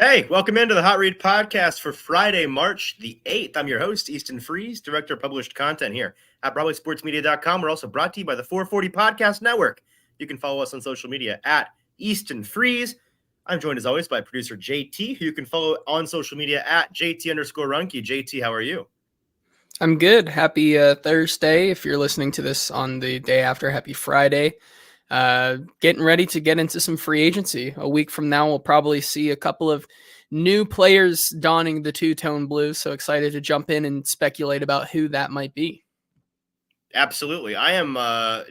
Hey, welcome into the Hot Read Podcast for Friday, March the 8th. I'm your host, Easton Freeze, Director of Published Content here at BroadwaySportsMedia.com. We're also brought to you by the 440 Podcast Network. You can follow us on social media at Easton Freeze. I'm joined as always by producer JT, who you can follow on social media at JT_Ruhnke. JT, how are you? I'm good. Happy Thursday. If you're listening to this on the day after, happy Friday. Getting ready to get into some free agency. A week from now, we'll probably see a couple of new players donning the two-tone blue. So excited to jump in and speculate about who that might be. Absolutely. I am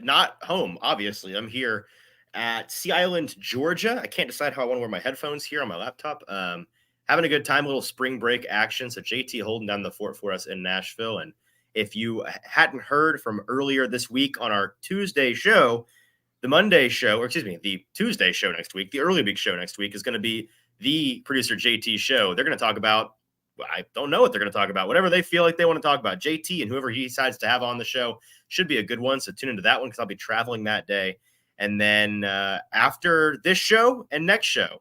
not home, obviously. I'm here at Sea Island, Georgia. I can't decide how I want to wear my headphones here on my laptop. Having a good time, a little spring break action. So JT holding down the fort for us in Nashville. And if you hadn't heard from earlier this week on our Tuesday show, the Tuesday show next week, the early week show next week is going to be the producer JT show. They're going to talk about, I don't know what they're going to talk about. Whatever they feel like they want to talk about. JT and whoever he decides to have on the show should be a good one. So tune into that one because I'll be traveling that day. And then after this show and next show,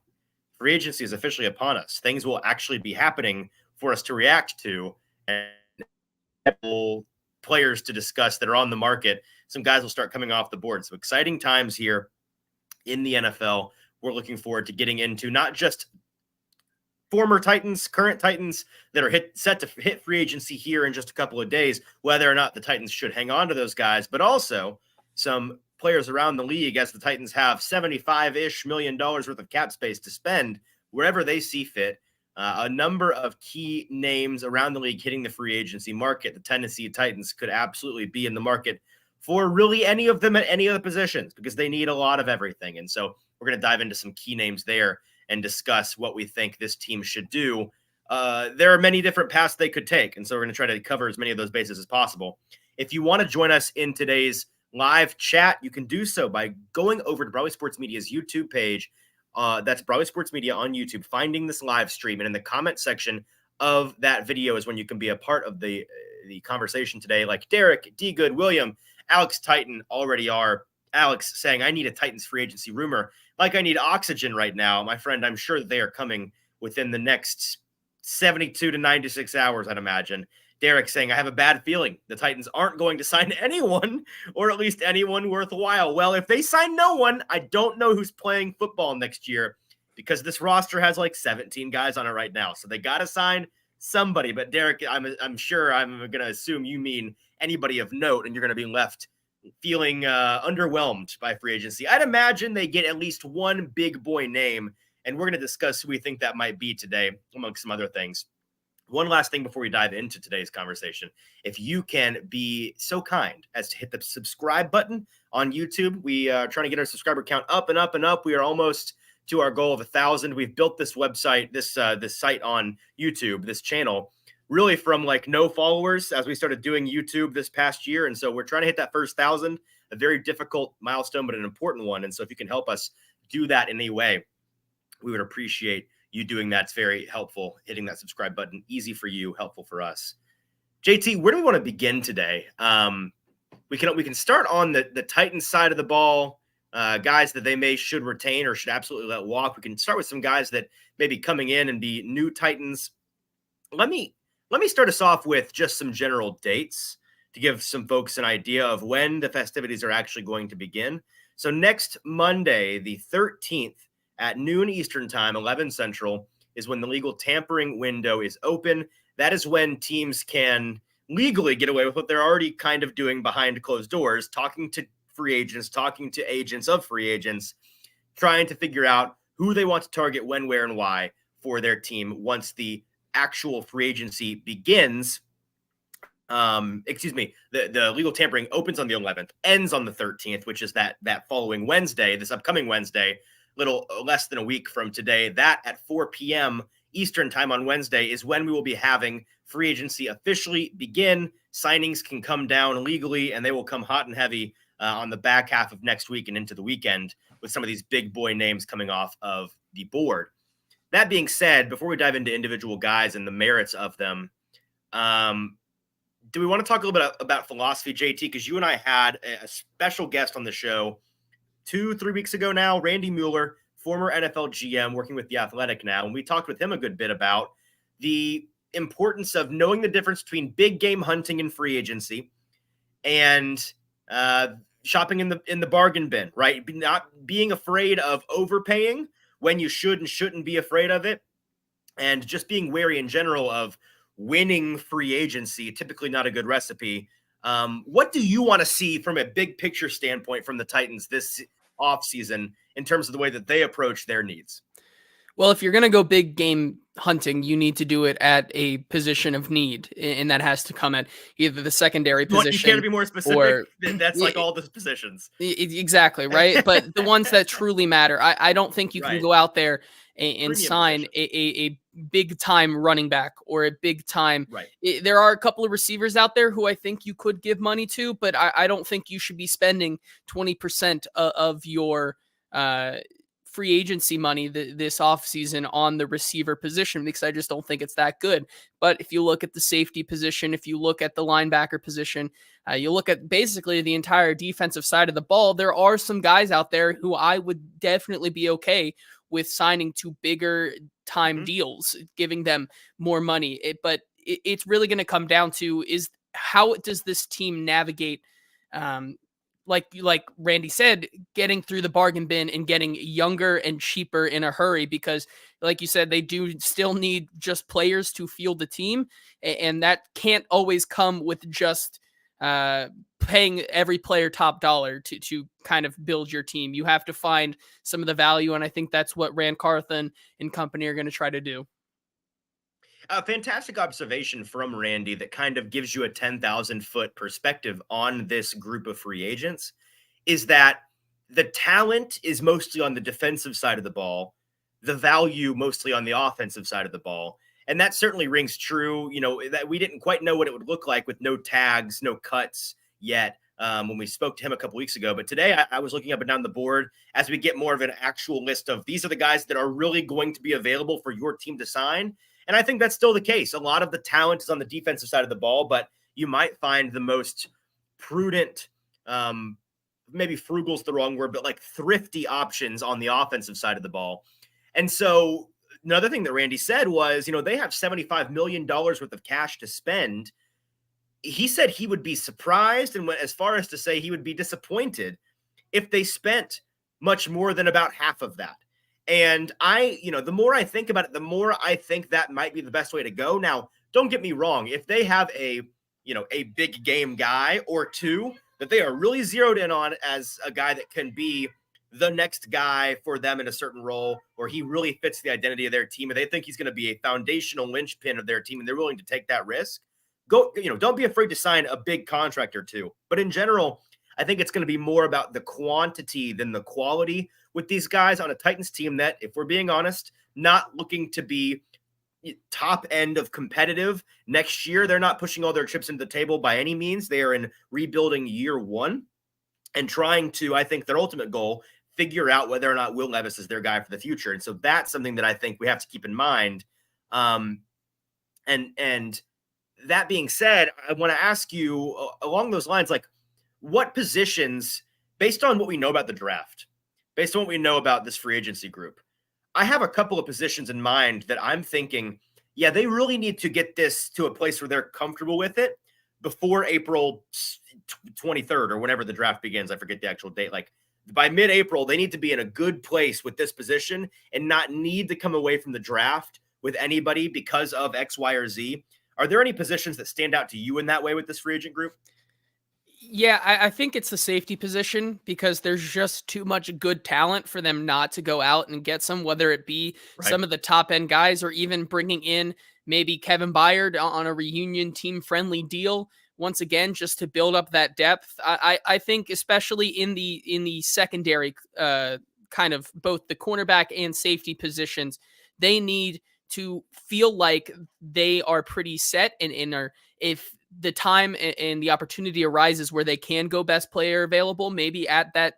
free agency is officially upon us. Things will actually be happening for us to react to and players to discuss that are on the market. Some guys will start coming off the board. So exciting times here in the NFL. We're looking forward to getting into not just former Titans, current Titans that are set to hit free agency here in just a couple of days, whether or not the Titans should hang on to those guys, but also some players around the league as the Titans have $75-ish million worth of cap space to spend wherever they see fit. A number of key names around the league hitting the free agency market. The Tennessee Titans could absolutely be in the market for really any of them at any of the positions because they need a lot of everything. And so we're going to dive into some key names there and discuss what we think this team should do. There are many different paths they could take, and so we're going to try to cover as many of those bases as possible. If you want to join us in today's live chat, you can do so by going over to Broadway Sports Media's YouTube page. That's Broadway Sports Media on YouTube, finding this live stream, and in the comment section of that video is when you can be a part of the conversation today, like Derek, D. Good, William, Alex Titan already are. Alex saying, I need a Titans free agency rumor. Like I need oxygen right now. My friend, I'm sure that they are coming within the next 72 to 96 hours, I'd imagine. Derek saying, I have a bad feeling the Titans aren't going to sign anyone, or at least anyone worthwhile. Well, if they sign no one, I don't know who's playing football next year because this roster has like 17 guys on it right now. So they got to sign somebody. But Derek, I'm sure I'm going to assume you mean anybody of note, and you're going to be left feeling underwhelmed by free agency. I'd imagine they get at least one big boy name, and we're going to discuss who we think that might be today, amongst some other things. One last thing before we dive into today's conversation. If you can be so kind as to hit the subscribe button on YouTube. We are trying to get our subscriber count up and up and up. We are almost to our goal of 1,000. We've built this website, this site on YouTube, this channel, really from like no followers as we started doing YouTube this past year. And so we're trying to hit that first 1,000, a very difficult milestone, but an important one. And so if you can help us do that in any way, we would appreciate you doing that. It's very helpful. Hitting that subscribe button, easy for you, helpful for us. JT, where do we want to begin today? We can start on the Titans side of the ball, guys that they should retain or should absolutely let walk. We can start with some guys that may be coming in and be new Titans. Let me start us off with just some general dates to give some folks an idea of when the festivities are actually going to begin. So next Monday, the 13th at noon Eastern time, 11 Central, is when the legal tampering window is open. That is when teams can legally get away with what they're already kind of doing behind closed doors, talking to free agents, talking to agents of free agents, trying to figure out who they want to target, when, where, and why for their team once the actual free agency begins. The legal tampering opens on the 11th, ends on the 13th, which is that following Wednesday, this upcoming Wednesday, little less than a week from today. That at 4 p.m. Eastern time on Wednesday is when we will be having free agency officially begin. Signings can come down legally, and they will come hot and heavy on the back half of next week and into the weekend with some of these big boy names coming off of the board. That being said, before we dive into individual guys and the merits of them, do we want to talk a little bit about philosophy, JT? Because you and I had a special guest on the show 2-3 weeks ago now, Randy Mueller, former NFL GM working with The Athletic now, and we talked with him a good bit about the importance of knowing the difference between big game hunting and free agency and shopping in the bargain bin, right? Not being afraid of overpaying when you should and shouldn't be afraid of it, and just being wary in general of winning free agency. Typically not a good recipe. What do you want to see from a big picture standpoint from the Titans this offseason in terms of the way that they approach their needs? Well, if you're going to go big game hunting, you need to do it at a position of need, and that has to come at either the secondary position. You care to be more specific? Or, that's like all the positions. Exactly, right? But the ones that truly matter. I don't think you can go out there and sign a big time running back or a big time. Right. There are a couple of receivers out there who I think you could give money to, but I don't think you should be spending 20% of your free agency money this offseason on the receiver position, because I just don't think it's that good. But if you look at the safety position, if you look at the linebacker position, you look at basically the entire defensive side of the ball, there are some guys out there who I would definitely be okay with signing to bigger time deals, giving them more money. But it's really going to come down to is how does this team navigate like Randy said, getting through the bargain bin and getting younger and cheaper in a hurry, because like you said, they do still need just players to field the team. And that can't always come with just paying every player top dollar to kind of build your team. You have to find some of the value. And I think that's what Rand Carthen and company are going to try to do. A fantastic observation from Randy that kind of gives you a 10,000-foot perspective on this group of free agents is that the talent is mostly on the defensive side of the ball, the value mostly on the offensive side of the ball. And that certainly rings true, that we didn't quite know what it would look like with no tags, no cuts yet when we spoke to him a couple weeks ago. But today I was looking up and down the board as we get more of an actual list of these are the guys that are really going to be available for your team to sign. And I think that's still the case. A lot of the talent is on the defensive side of the ball, but you might find the most prudent, maybe frugal is the wrong word, but like thrifty options on the offensive side of the ball. And so another thing that Randy said was, they have $75 million worth of cash to spend. He said he would be surprised and went as far as to say he would be disappointed if they spent much more than about half of that. And the more I think about it, the more I think that might be the best way to go. Now, don't get me wrong. If they have a big game guy or two that they are really zeroed in on as a guy that can be the next guy for them in a certain role, or he really fits the identity of their team, and they think he's going to be a foundational linchpin of their team, and they're willing to take that risk, don't be afraid to sign a big contract or two. But in general, I think it's going to be more about the quantity than the quality with these guys on a Titans team that, if we're being honest, not looking to be top end of competitive next year. They're not pushing all their chips into the table by any means. They are in rebuilding year one and trying to, I think their ultimate goal, figure out whether or not Will Levis is their guy for the future. And so that's something that I think we have to keep in mind. And that being said, I want to ask you along those lines, like what positions, based on what we know about the draft, based on what we know about this free agency group, I have a couple of positions in mind that I'm thinking, yeah, they really need to get this to a place where they're comfortable with it before April 23rd or whenever the draft begins. I forget the actual date. Like by mid-April, they need to be in a good place with this position and not need to come away from the draft with anybody because of X, Y, or Z. Are there any positions that stand out to you in that way with this free agent group? Yeah, I think it's the safety position because there's just too much good talent for them not to go out and get some, whether it be some of the top end guys or even bringing in maybe Kevin Byard on a reunion team friendly deal. Once again, just to build up that depth. I think especially in the secondary kind of both the cornerback and safety positions, they need to feel like they are pretty set and are, if the time and the opportunity arises where they can go best player available, maybe at that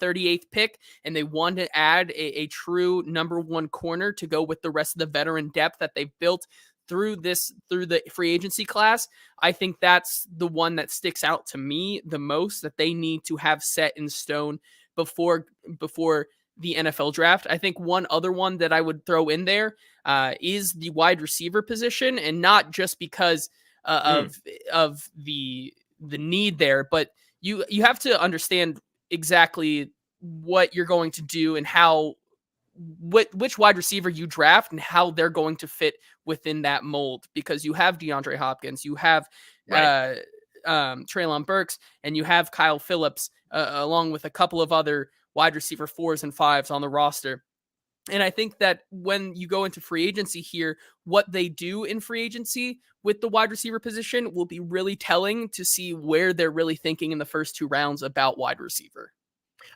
38th pick, and they want to add a true number one corner to go with the rest of the veteran depth that they've built through the free agency class, I think that's the one that sticks out to me the most, that they need to have set in stone before the NFL draft. I think one other one that I would throw in there is the wide receiver position, and not just because of the need there, but you have to understand exactly what you're going to do and how which wide receiver you draft and how they're going to fit within that mold, because you have DeAndre Hopkins, you have Right. Treylon Burks, and you have Kyle Phillips, along with a couple of other wide receiver 4s and 5s on the roster. And I think that when you go into free agency here, what they do in free agency with the wide receiver position will be really telling to see where they're really thinking in the first 2 rounds about wide receiver.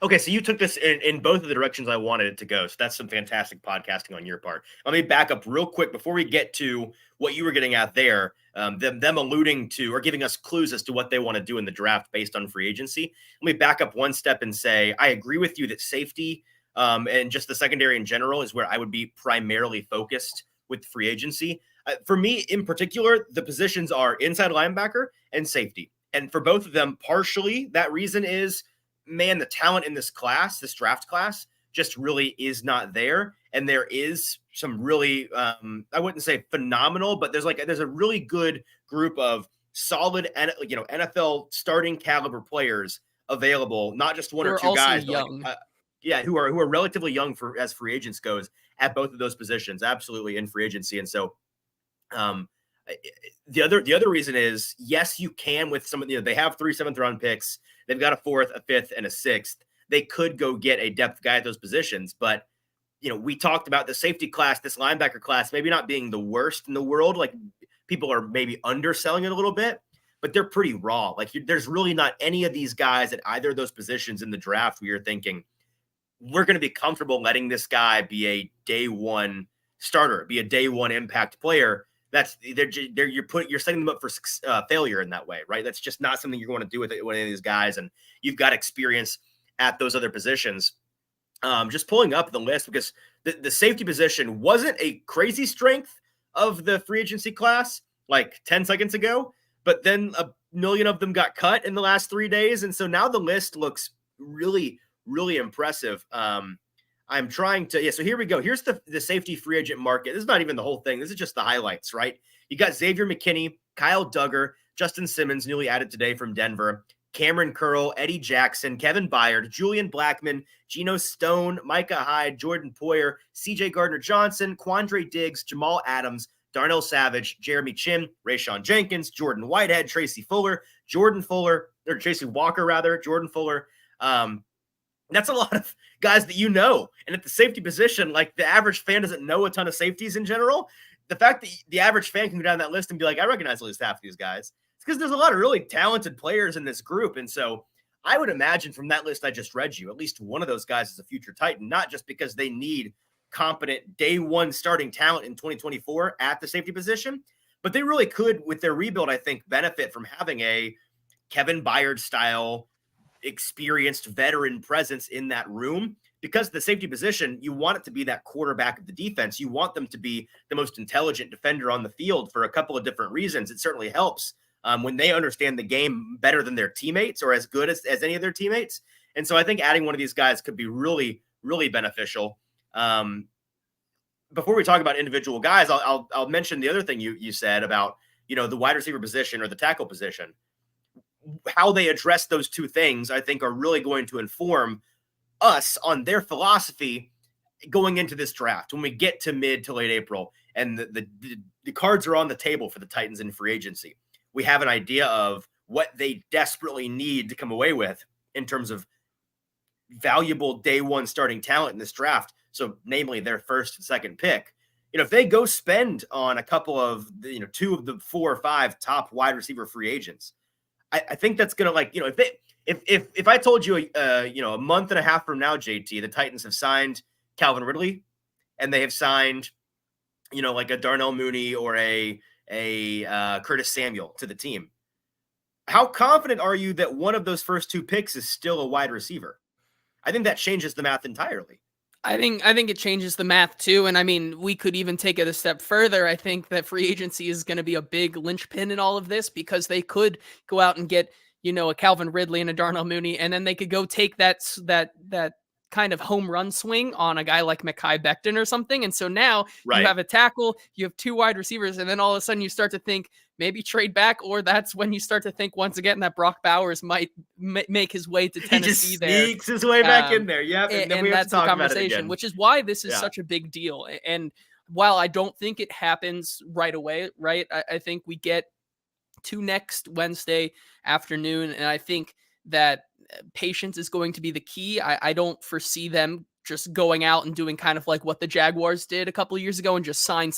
Okay, so you took this in both of the directions I wanted it to go. So that's some fantastic podcasting on your part. Let me back up real quick before we get to what you were getting at there. Them alluding to or giving us clues as to what they want to do in the draft based on free agency. Let me back up one step and say I agree with you that safety and just the secondary in general is where I would be primarily focused with free agency. For me, in particular, the positions are inside linebacker and safety. And for both of them, partially that reason is, man, the talent in this class, this draft class, just really is not there. And there is some really, I wouldn't say phenomenal, but there's a really good group of solid, NFL starting caliber players available, not just one or two guys, but who are relatively young for as free agents goes at both of those positions, absolutely in free agency. And so, the other reason is, yes, you can with some of they have 3 7th-round picks. They've got a 4th, a 5th, and a 6th. They could go get a depth guy at those positions, but we talked about the safety class, this linebacker class, maybe not being the worst in the world. Like, people are maybe underselling it a little bit, but they're pretty raw. Like, there's really not any of these guys at either of those positions in the draft where you're thinking we're going to be comfortable letting this guy be a day one starter, be a day one impact player. That's you're setting them up for failure in that way, right? That's just not something you're going to do with any of these guys, and you've got experience at those other positions. Just pulling up the list, because the safety position wasn't a crazy strength of the free agency class like 10 seconds ago, but then a million of them got cut in the last 3 days, and so now the list looks really, really impressive. I'm trying to, so here we go. Here's the safety free agent market. This is not even the whole thing. This is just the highlights, right? You got Xavier McKinney, Kyle Duggar, Justin Simmons, newly added today from Denver, Cameron Curl, Eddie Jackson, Kevin Byard, Julian Blackmon, Geno Stone, Micah Hyde, Jordan Poyer, CJ Gardner-Johnson, Quandre Diggs, Jamal Adams, Darnell Savage, Jeremy Chin, Rayshawn Jenkins, Jordan Whitehead, Tracy Walker, Jordan Fuller. That's a lot of guys that and at the safety position, like, the average fan doesn't know a ton of safeties in general. The fact that the average fan can go down that list and be like, I recognize at least half of these guys, it's because there's a lot of really talented players in this group. And so I would imagine from that list I just read you, at least one of those guys is a future Titan, not just because they need competent day one starting talent in 2024 at the safety position, but they really could, with their rebuild, I think, benefit from having a Kevin Byard style experienced veteran presence in that room, because the safety position, you want it to be that quarterback of the defense. You want them to be the most intelligent defender on the field for a couple of different reasons. It certainly helps when they understand the game better than their teammates, or as good as any of their teammates. And so I think adding one of these guys could be really, really beneficial. Before we talk about individual guys, I'll mention the other thing you said about, the wide receiver position or the tackle position. How they address those two things, I think, are really going to inform us on their philosophy going into this draft when we get to mid to late April and the cards are on the table for the Titans in free agency. We have an idea of what they desperately need to come away with in terms of valuable day one starting talent in this draft. So namely their first and second pick. If they go spend on a couple of, 2 of the 4 or 5 top wide receiver free agents, I think that's going to, if I told you, a month and a half from now, JT, the Titans have signed Calvin Ridley and they have signed, like a Darnell Mooney or a Curtis Samuel to the team. How confident are you that one of those first 2 picks is still a wide receiver? I think that changes the math entirely. I think it changes the math too. And I mean, we could even take it a step further. I think that free agency is going to be a big linchpin in all of this, because they could go out and get, a Calvin Ridley and a Darnell Mooney, and then they could go take that kind of home run swing on a guy like Mekhi Becton or something. And so now you Right. have a tackle, you have 2 wide receivers, and then all of a sudden you start to think maybe trade back, or that's when you start to think once again that Brock Bowers might make his way to Tennessee. He just sneaks his way back in there. Yep. And then we have to talk about it again. Which is why this is such a big deal. And while I don't think it happens right away, right, I think we get to next Wednesday afternoon, and I think that patience is going to be the key. I don't foresee them just going out and doing kind of like what the Jaguars did a couple of years ago and just sign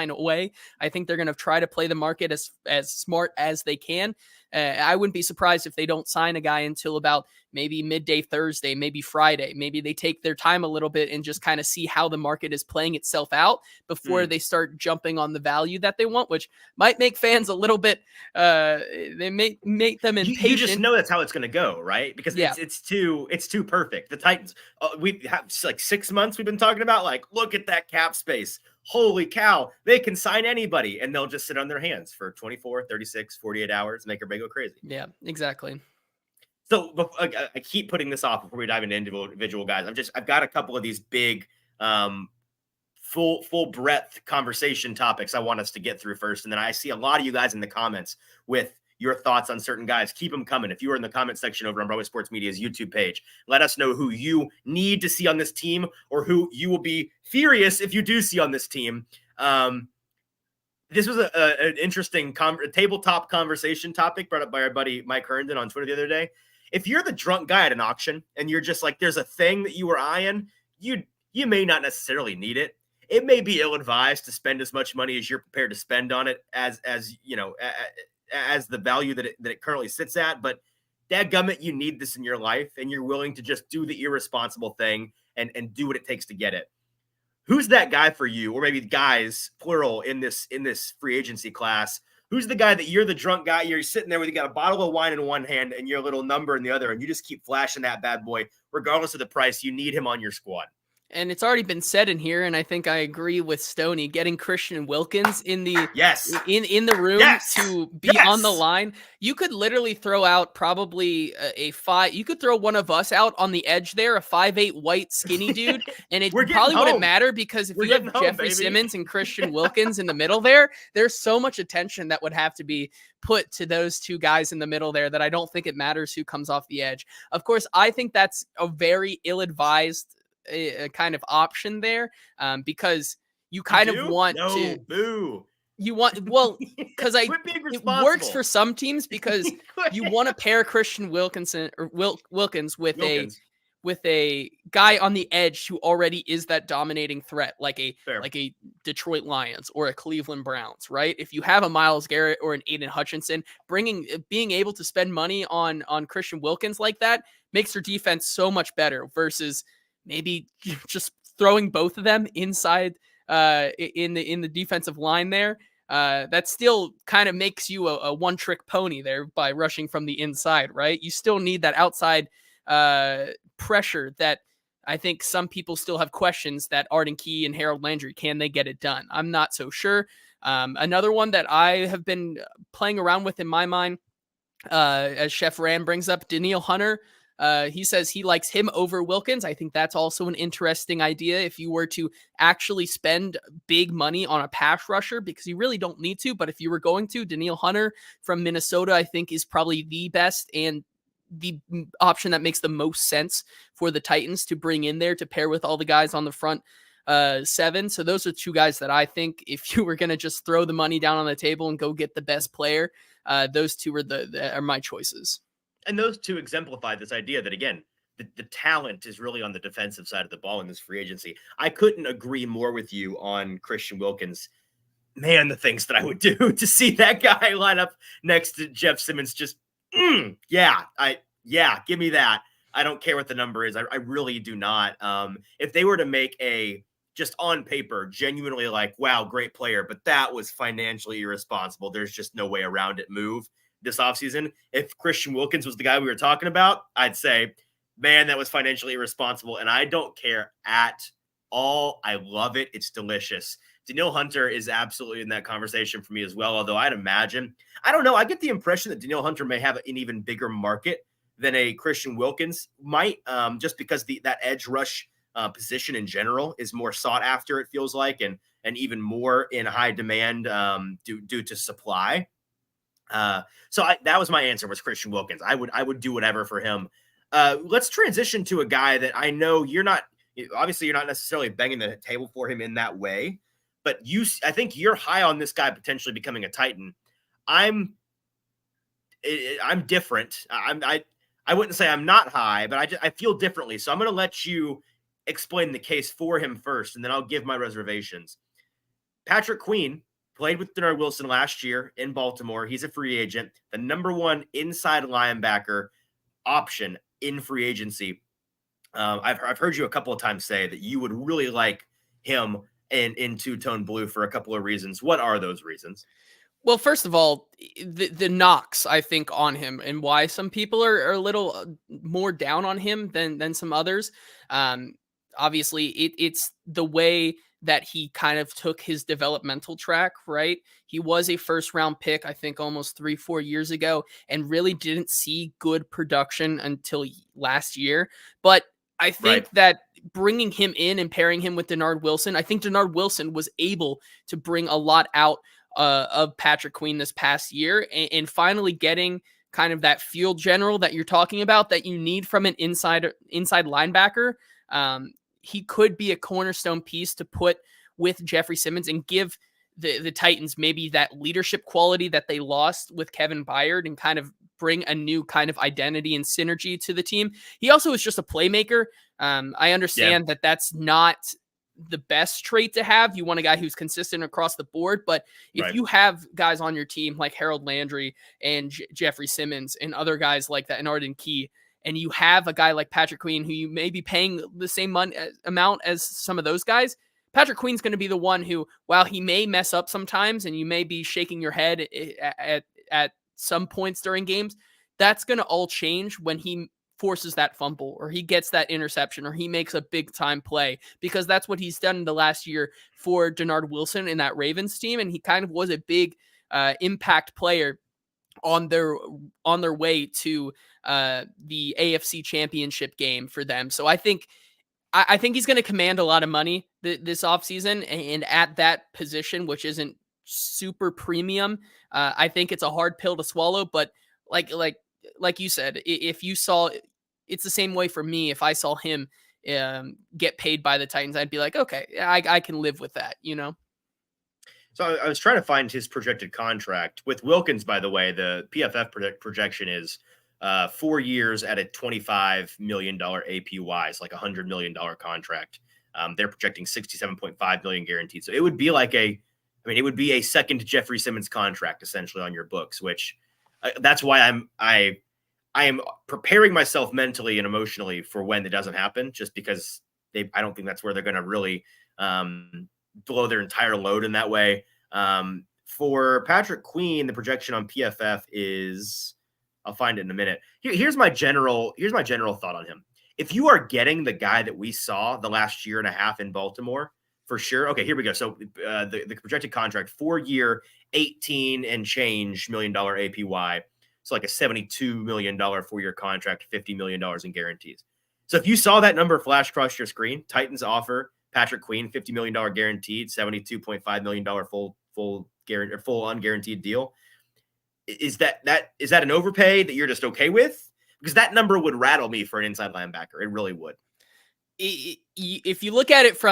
away. I think they're going to try to play the market as smart as they can. I wouldn't be surprised if they don't sign a guy until about maybe midday Thursday, maybe Friday. Maybe they take their time a little bit and just kind of see how the market is playing itself out before they start jumping on the value that they want, which might make fans a little bit, they may make them impatient. You just know that's how it's going to go, right? Because it's too perfect. The Titans, we have like 6 months we've been talking about, like, look at that cap space. Holy cow, they can sign anybody, and they'll just sit on their hands for 24, 36, 48 hours, make everybody go crazy. Yeah, exactly. So I keep putting this off before we dive into individual guys. I've got a couple of these big, full breadth conversation topics I want us to get through first. And then I see a lot of you guys in the comments with your thoughts on certain guys. Keep them coming. If you are in the comment section over on Broadway Sports Media's YouTube page, let us know who you need to see on this team or who you will be furious if you do see on this team. This was an interesting tabletop conversation topic brought up by our buddy Mike Herndon on Twitter the other day. If you're the drunk guy at an auction and you're just like, there's a thing that you were eyeing, you may not necessarily need it. It may be ill-advised to spend as much money as you're prepared to spend on it as you know, as the value that it currently sits at. But dadgummit, you need this in your life, and you're willing to just do the irresponsible thing and do what it takes to get it. Who's that guy for you, or maybe guys, plural, in this free agency class? Who's the guy that you're the drunk guy? You're sitting there with, you got a bottle of wine in one hand and your little number in the other, and you just keep flashing that bad boy, regardless of the price. You need him on your squad. And it's already been said in here, and I think I agree with Stoney, getting Christian Wilkins in the in the room to be on the line. You could literally throw out probably a 5. You could throw one of us out on the edge there, a 5'8" white skinny dude, and it probably wouldn't matter, because if you have Jeffrey Simmons and Christian Wilkins in the middle there, there's so much attention that would have to be put to those two guys in the middle there that I don't think it matters who comes off the edge. Of course, I think that's a very ill-advised a kind of option there, because you kind of want you want, well, because it works for some teams, because you want to pair Christian Wilkins with a guy on the edge who already is that dominating threat, like a Detroit Lions or a Cleveland Browns, right? If you have a Myles Garrett or an Aiden Hutchinson, being able to spend money on Christian Wilkins like that makes your defense so much better versus maybe just throwing both of them inside in the defensive line there. That still kind of makes you a one-trick pony there by rushing from the inside, right? You still need that outside pressure that I think some people still have questions that Arden Key and Harold Landry, can they get it done? I'm not so sure. Another one that I have been playing around with in my mind, as Chef Ram brings up, Danielle Hunter. He says he likes him over Wilkins. I think that's also an interesting idea if you were to actually spend big money on a pass rusher, because you really don't need to. But if you were going to, Danielle Hunter from Minnesota, I think, is probably the best and the option that makes the most sense for the Titans to bring in there to pair with all the guys on the front 7. So those are two guys that I think, if you were going to just throw the money down on the table and go get the best player, those two are my choices. And those two exemplify this idea that, again, the talent is really on the defensive side of the ball in this free agency. I couldn't agree more with you on Christian Wilkins. Man, the things that I would do to see that guy line up next to Jeff Simmons, just, give me that. I don't care what the number is. I really do not. If they were to make a, just on paper, genuinely like, wow, great player, but that was financially irresponsible, there's just no way around it move this offseason, if Christian Wilkins was the guy we were talking about, I'd say, man, that was financially irresponsible, and I don't care at all. I love it. It's delicious. Danielle Hunter is absolutely in that conversation for me as well, although I'd imagine, I don't know, I get the impression that Danielle Hunter may have an even bigger market than a Christian Wilkins might, just because that edge rush position in general is more sought after, it feels like, and even more in high demand due to supply. That was my answer, was Christian Wilkins. I would do whatever for him. Let's transition to a guy that I know you're not necessarily banging the table for him in that way, but I think you're high on this guy potentially becoming a Titan. I'm different. I wouldn't say I'm not high, but I feel differently. So I'm going to let you explain the case for him first, and then I'll give my reservations. Patrick Queen played with Denard Wilson last year in Baltimore. He's a free agent, the number one inside linebacker option in free agency. I've heard you a couple of times say that you would really like him in two-tone blue for a couple of reasons. What are those reasons? Well, first of all, the knocks, I think, on him and why some people are a little more down on him than some others. Obviously, it's the way that he kind of took his developmental track, right? He was a first round pick, I think almost 3-4 years ago, and really didn't see good production until last year. But I think that bringing him in and pairing him with Denard Wilson, I think Denard Wilson was able to bring a lot out of Patrick Queen this past year, and finally getting kind of that field general that you're talking about that you need from an inside linebacker. He could be a cornerstone piece to put with Jeffrey Simmons and give the Titans maybe that leadership quality that they lost with Kevin Byard, and kind of bring a new kind of identity and synergy to the team. He also is just a playmaker. I understand that that's not the best trait to have. You want a guy who's consistent across the board, but if you have guys on your team like Harold Landry and Jeffrey Simmons and other guys like that, and Arden Key, and you have a guy like Patrick Queen who you may be paying the same amount as some of those guys, Patrick Queen's going to be the one who, while he may mess up sometimes and you may be shaking your head at some points during games, that's going to all change when he forces that fumble, or he gets that interception, or he makes a big time play, because that's what he's done in the last year for Denard Wilson in that Ravens team. And he kind of was a big impact player on their way to the AFC Championship game for them. So I think he's going to command a lot of money this offseason, and at that position, which isn't super premium, I think it's a hard pill to swallow. But like you said, if you saw, it's the same way for me. If I saw him get paid by the Titans, I'd be like, okay, I can live with that, you know? So I was trying to find his projected contract with Wilkins. By the way, the PFF projection is 4 years at a $25 million APY. It's like $100 million contract. They're projecting $67.5 million guaranteed. So it would be like it would be a second Jeffrey Simmons contract essentially on your books, which that's why I am preparing myself mentally and emotionally for when it doesn't happen, just because I don't think that's where they're going to really blow their entire load in that way. For Patrick Queen, the projection on PFF is, I'll find it in a minute. Here's my general thought on him. If you are getting the guy that we saw the last year and a half in Baltimore, for sure. Okay, here we go. So the projected contract, 4-year, 18 and change $million APY. So like a $72 million 4-year contract, $50 million in guarantees. So if you saw that number flash across your screen, Titans offer Patrick Queen $50 million guaranteed, $72.5 million full unguaranteed deal. Is that an overpay that you're just okay with? Because that number would rattle me for an inside linebacker. It really would. If you look at it for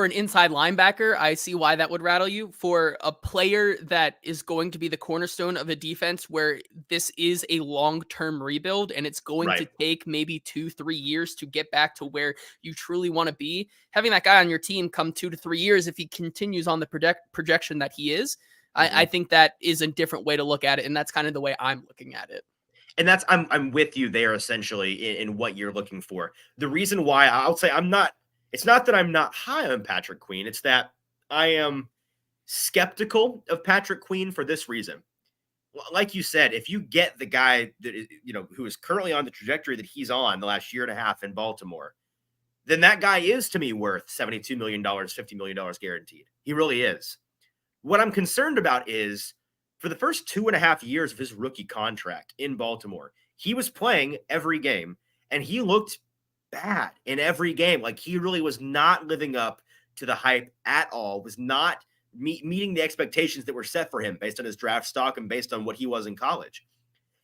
an inside linebacker, I see why that would rattle you. For a player that is going to be the cornerstone of a defense where this is a long-term rebuild, and it's going to take maybe 2-3 years to get back to where you truly want to be, having that guy on your team come 2 to 3 years, if he continues on the projection that he is, I think that is a different way to look at it. And that's kind of the way I'm looking at it. And that's, I'm with you there essentially in what you're looking for. The reason why I'll say it's not that I'm not high on Patrick Queen. It's that I am skeptical of Patrick Queen for this reason. Like you said, if you get the guy that is, who is currently on the trajectory that he's on the last year and a half in Baltimore, then that guy is to me worth $72 million, $50 million guaranteed. He really is. What I'm concerned about is, for the first 2.5 years of his rookie contract in Baltimore, he was playing every game, and he looked bad in every game. Like, he really was not living up to the hype at all, was not meeting the expectations that were set for him based on his draft stock and based on what he was in college.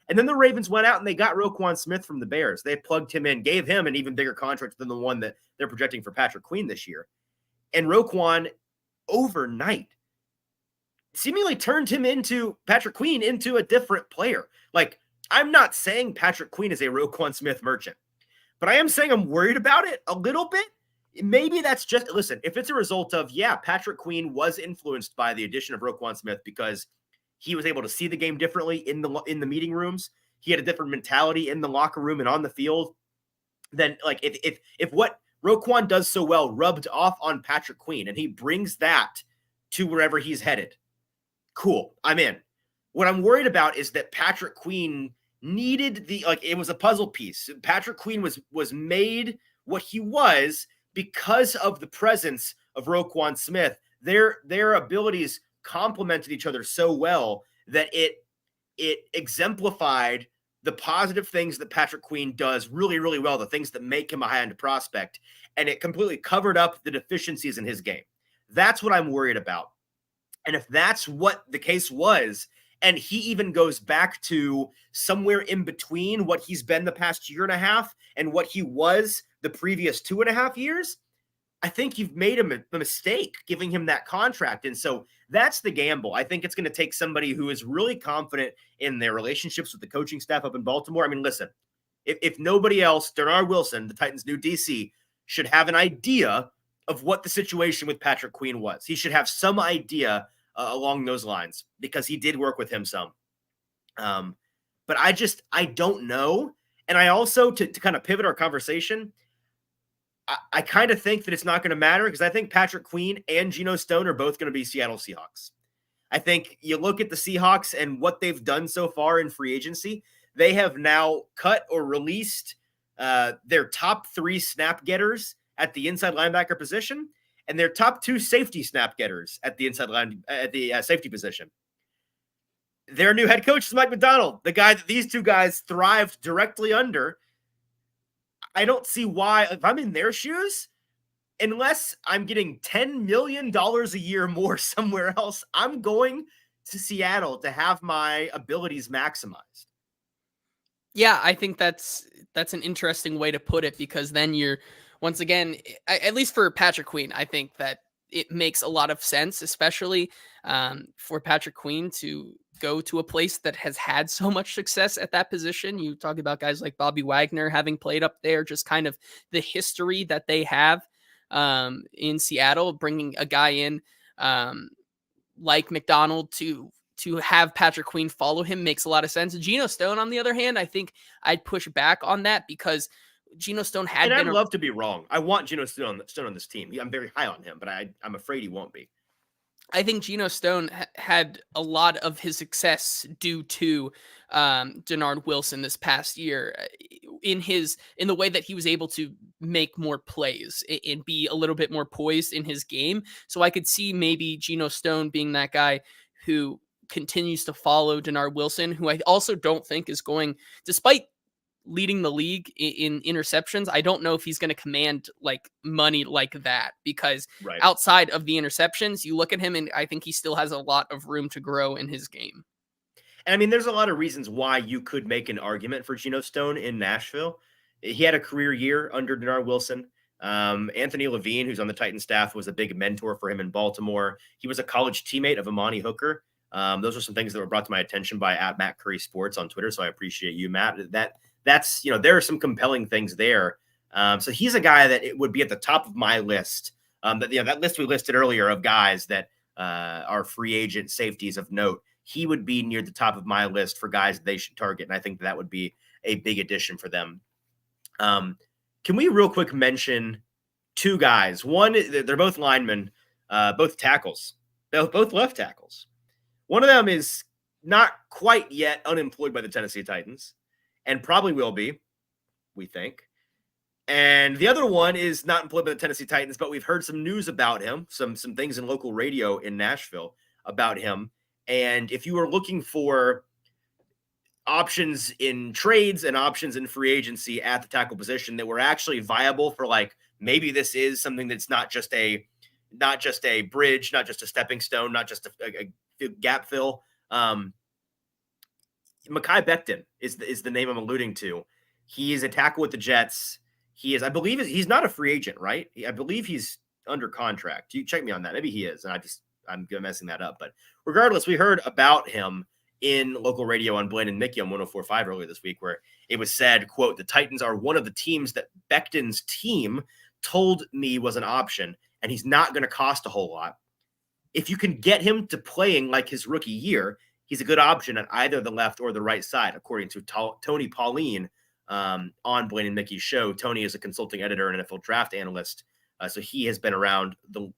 And then the Ravens went out and they got Roquan Smith from the Bears. They plugged him in, gave him an even bigger contract than the one that they're projecting for Patrick Queen this year. And Roquan, overnight, seemingly turned Patrick Queen into a different player. Like, I'm not saying Patrick Queen is a Roquan Smith merchant, but I am saying I'm worried about it a little bit. Maybe that's just, listen, if it's a result of, Patrick Queen was influenced by the addition of Roquan Smith because he was able to see the game differently in the meeting rooms. He had a different mentality in the locker room and on the field. Then, like, if what Roquan does so well rubbed off on Patrick Queen and he brings that to wherever he's headed, cool, I'm in. What I'm worried about is that Patrick Queen needed it was a puzzle piece. Patrick Queen was made what he was because of the presence of Roquan Smith. Their abilities complemented each other so well that it exemplified the positive things that Patrick Queen does really, really well, the things that make him a high-end prospect, and it completely covered up the deficiencies in his game. That's what I'm worried about. And if that's what the case was, and he even goes back to somewhere in between what he's been the past year and a half and what he was the previous 2.5 years, I think you've made a mistake giving him that contract. And so that's the gamble. I think it's going to take somebody who is really confident in their relationships with the coaching staff up in Baltimore. I mean, listen, if nobody else, Denard Wilson, the Titans' new DC, should have an idea of what the situation with Patrick Queen was. He should have some idea along those lines because he did work with him some. But I don't know. And I also, to kind of pivot our conversation, I kind of think that it's not going to matter because I think Patrick Queen and Geno Stone are both going to be Seattle Seahawks. I think you look at the Seahawks and what they've done so far in free agency. They have now cut or released their top 3 snap getters at the inside linebacker position and their top 2 safety snap getters at the safety position. Their new head coach is Mike Macdonald, the guy that these two guys thrived directly under. I don't see why, if I'm in their shoes, unless I'm getting $10 million a year more somewhere else, I'm going to Seattle to have my abilities maximized. Yeah, I think that's an interesting way to put it because then you're, once again, at least for Patrick Queen, I think that it makes a lot of sense, especially for Patrick Queen to go to a place that has had so much success at that position. You talk about guys like Bobby Wagner having played up there, just kind of the history that they have in Seattle, bringing a guy in like Macdonald to have Patrick Queen follow him makes a lot of sense. Geno Stone, on the other hand, I think I'd push back on that because Geno Stone had and been. I'd love to be wrong. I want Geno Stone on this team. I'm very high on him, but I'm afraid he won't be. I think Geno Stone had a lot of his success due to Denard Wilson this past year in the way that he was able to make more plays and be a little bit more poised in his game. So I could see maybe Geno Stone being that guy who continues to follow Denard Wilson, who I also don't think is going, despite leading the league in interceptions, I don't know if he's going to command like money like that because outside of the interceptions, you look at him and I think he still has a lot of room to grow in his game. And I mean, there's a lot of reasons why you could make an argument for Geno Stone in Nashville. He had a career year under Denard Wilson. Anthony Levine, who's on the Titans staff, was a big mentor for him in Baltimore. He was a college teammate of Amani Hooker. Those are some things that were brought to my attention by @Matt Curry Sports on Twitter. So I appreciate you, Matt. That's, there are some compelling things there. So he's a guy that it would be at the top of my list. That list we listed earlier of guys that are free agent safeties of note. He would be near the top of my list for guys that they should target. And I think that would be a big addition for them. Can we real quick mention 2 guys? One, they're both linemen, both tackles, both left tackles. One of them is not quite yet unemployed by the Tennessee Titans and probably will be, we think. And the other one is not employed by the Tennessee Titans, but we've heard some news about him, some things in local radio in Nashville about him. And if you are looking for options in trades and options in free agency at the tackle position that were actually viable for like, maybe this is something that's not just a bridge, not just a stepping stone, not just a gap fill. Mekhi Becton is the name I'm alluding to. He is a tackle with the Jets. He is, I believe, he's not a free agent, right? I believe he's under contract. You check me on that. Maybe he is, and I'm messing that up. But regardless, we heard about him in local radio on Blaine and Mickey on 104.5 earlier this week, where it was said, quote, "The Titans are one of the teams that Becton's team told me was an option, and he's not going to cost a whole lot. If you can get him to playing like his rookie year, he's a good option at either the left or the right side," according to Tony Pauline on Blaine and Mickey's show. Tony is a consulting editor and NFL draft analyst, so he has been around the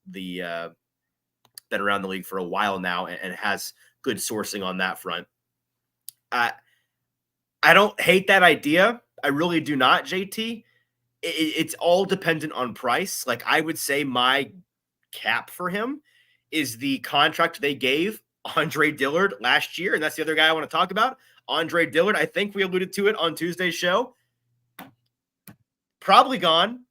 league for a while now and has good sourcing on that front. I don't hate that idea. I really do not, JT. It's all dependent on price. Like, I would say my cap for him is the contract they gave Andre Dillard last year, and that's the other guy I want to talk about. Andre Dillard, I think we alluded to it on Tuesday's show. Probably gone.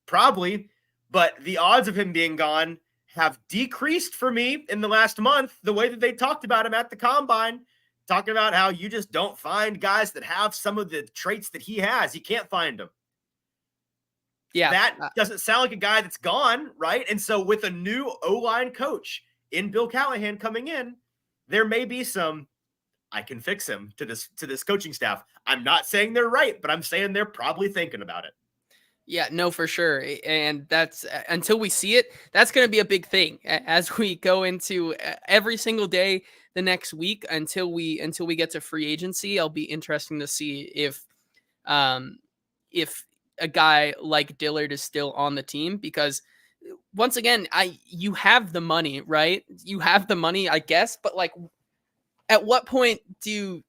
Probably. But the odds of him being gone have decreased for me in the last month, the way that they talked about him at the Combine, talking about how you just don't find guys that have some of the traits that he has. You can't find them. Yeah. That doesn't sound like a guy that's gone, right? And so with a new O-line coach in Bill Callahan coming in, there may be some, I can fix him to this coaching staff. I'm not saying they're right, but I'm saying they're probably thinking about it. Yeah, no, for sure. And that's, until we see it, that's going to be a big thing as we go into every single day the next week until we get to free agency. It'll be interesting to see if a guy like Dillard is still on the team, because once again, you have the money, right? You have the money, I guess, but like, at what point do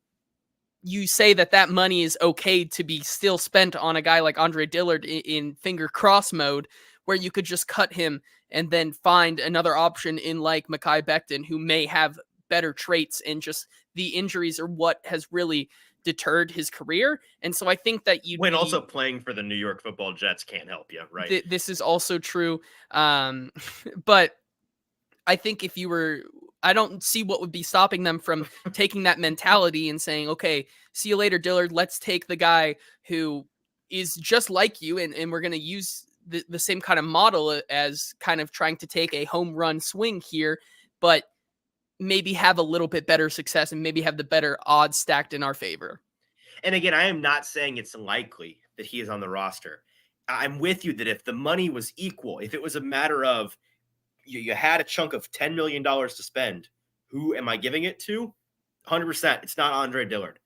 you say that money is okay to be still spent on a guy like Andre Dillard in finger cross mode, where you could just cut him and then find another option in like Mekhi Becton, who may have better traits, and just the injuries are what has really deterred his career. And so I think that also playing for the New York Football Jets can't help you, right? This is also true. But I think I don't see what would be stopping them from taking that mentality and saying, okay, see you later, Dillard. Let's take the guy who is just like you, and we're going to use the same kind of model as kind of trying to take a home run swing here, but maybe have a little bit better success and maybe have the better odds stacked in our favor. And again, I am not saying it's likely that he is on the roster. I'm with you that if the money was equal, if it was a matter of you had a chunk of $10 million to spend, who am I giving it to? 100%. It's not Andre Dillard.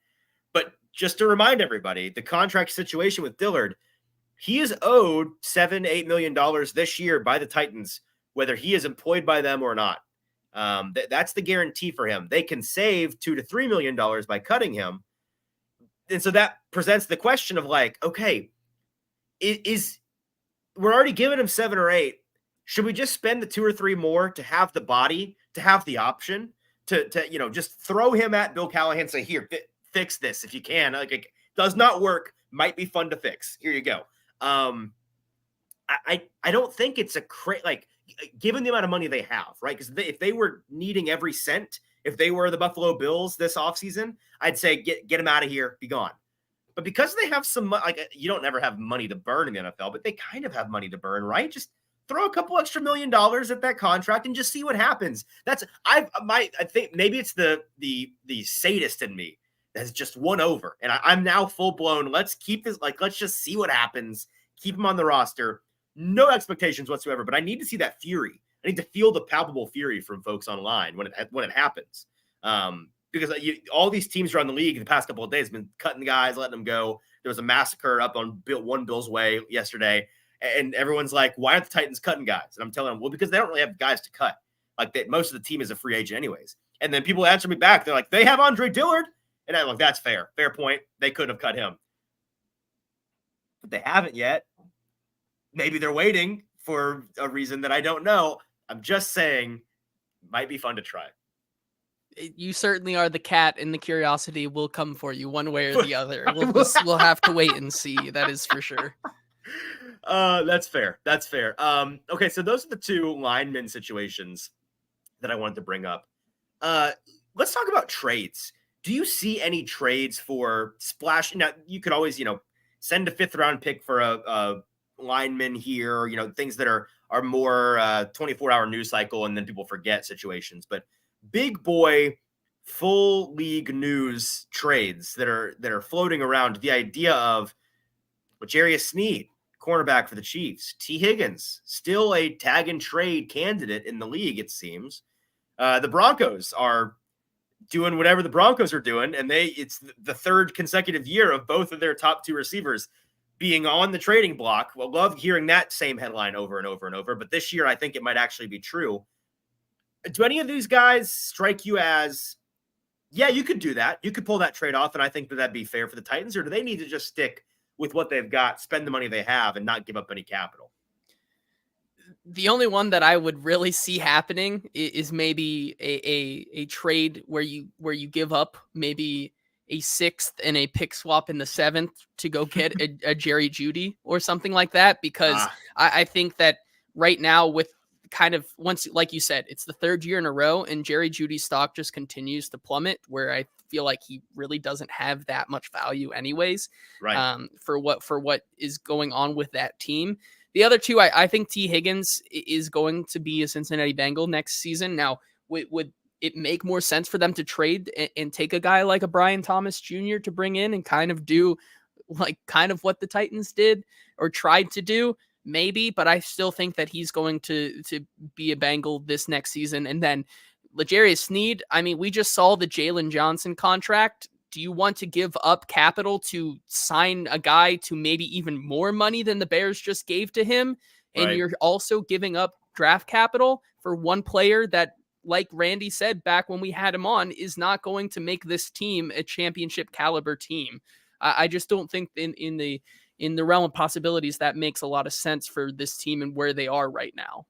But just to remind everybody, the contract situation with Dillard, he is owed $7-8 million this year by the Titans, whether he is employed by them or not. That's the guarantee for him. They can save $2 to $3 million by cutting him. And so that presents the question of like, okay, we're already giving him 7 or 8. Should we just spend the 2 or 3 more to have the body, to have the option to just throw him at Bill Callahan and say, here, fix this if you can. Like, it does not work. Might be fun to fix. Here you go. I don't think it's given the amount of money they have, right? Because if they were needing every cent, if they were the Buffalo Bills this offseason, I'd say get him out of here, be gone. But because they have some, you don't never have money to burn in the NFL, but they kind of have money to burn, right? Just throw a couple extra $1 million at that contract and just see what happens. I think maybe it's the sadist in me that's just won over, and I'm now full blown. Let's keep this. Let's just see what happens. Keep him on the roster. No expectations whatsoever, but I need to see that fury. I need to feel the palpable fury from folks online when it happens. Because all these teams around the league the past couple of days have been cutting guys, letting them go. There was a massacre up on One Bill's Way yesterday. And everyone's like, why aren't the Titans cutting guys? And I'm telling them, well, because they don't really have guys to cut. Most of the team is a free agent anyways. And then people answer me back. They're like, they have Andre Dillard. And I'm like, that's fair. Fair point. They couldn't have cut him. But they haven't yet. Maybe they're waiting for a reason that I don't know. I'm just saying, might be fun to try. You certainly are the cat, and the curiosity will come for you one way or the other. We'll have to wait and see. That is for sure. That's fair. That's fair. Okay, so those are the two lineman situations that I wanted to bring up. Let's talk about trades. Do you see any trades for splash? Now, you could always, send a 5th round pick for a lineman here, things that are more 24-hour news cycle and then people forget situations. But big boy, full league news trades that are floating around. The idea of L'Jarius Sneed, cornerback for the Chiefs. T. Higgins, still a tag and trade candidate in the league, it seems. The Broncos are doing whatever the Broncos are doing, and it's the 3rd consecutive year of both of their top 2 receivers being on the trading block. Well, love hearing that same headline over and over and over, but this year I think it might actually be true. Do any of these guys strike you as, yeah, you could do that, you could pull that trade off, and I think that'd be fair for the Titans, or do they need to just stick with what they've got, spend the money they have, and not give up any capital? The only one that I would really see happening is maybe a trade where you give up maybe a 6th and a pick swap in the 7th to go get a Jerry Jeudy or something like that, because I think that right now, with kind of, once, like you said, it's the 3rd year in a row and Jerry Jeudy's stock just continues to plummet, where I feel like he really doesn't have that much value anyways, right? For what is going on with that team. The other two, I think T. Higgins is going to be a Cincinnati Bengal next season. Now, would it make more sense for them to trade and take a guy like a Brian Thomas Jr. to bring in and kind of do kind of what the Titans did or tried to do? Maybe, but I still think that he's going to be a Bengal this next season. And then L'Jarius Sneed, I mean, we just saw the Jalen Johnson contract. Do you want to give up capital to sign a guy to maybe even more money than the Bears just gave to him? And Right. You're also giving up draft capital for one player that, like Randy said back when we had him on, is not going to make this team a championship caliber team. I just don't think in the realm of possibilities that makes a lot of sense for this team and where they are right now.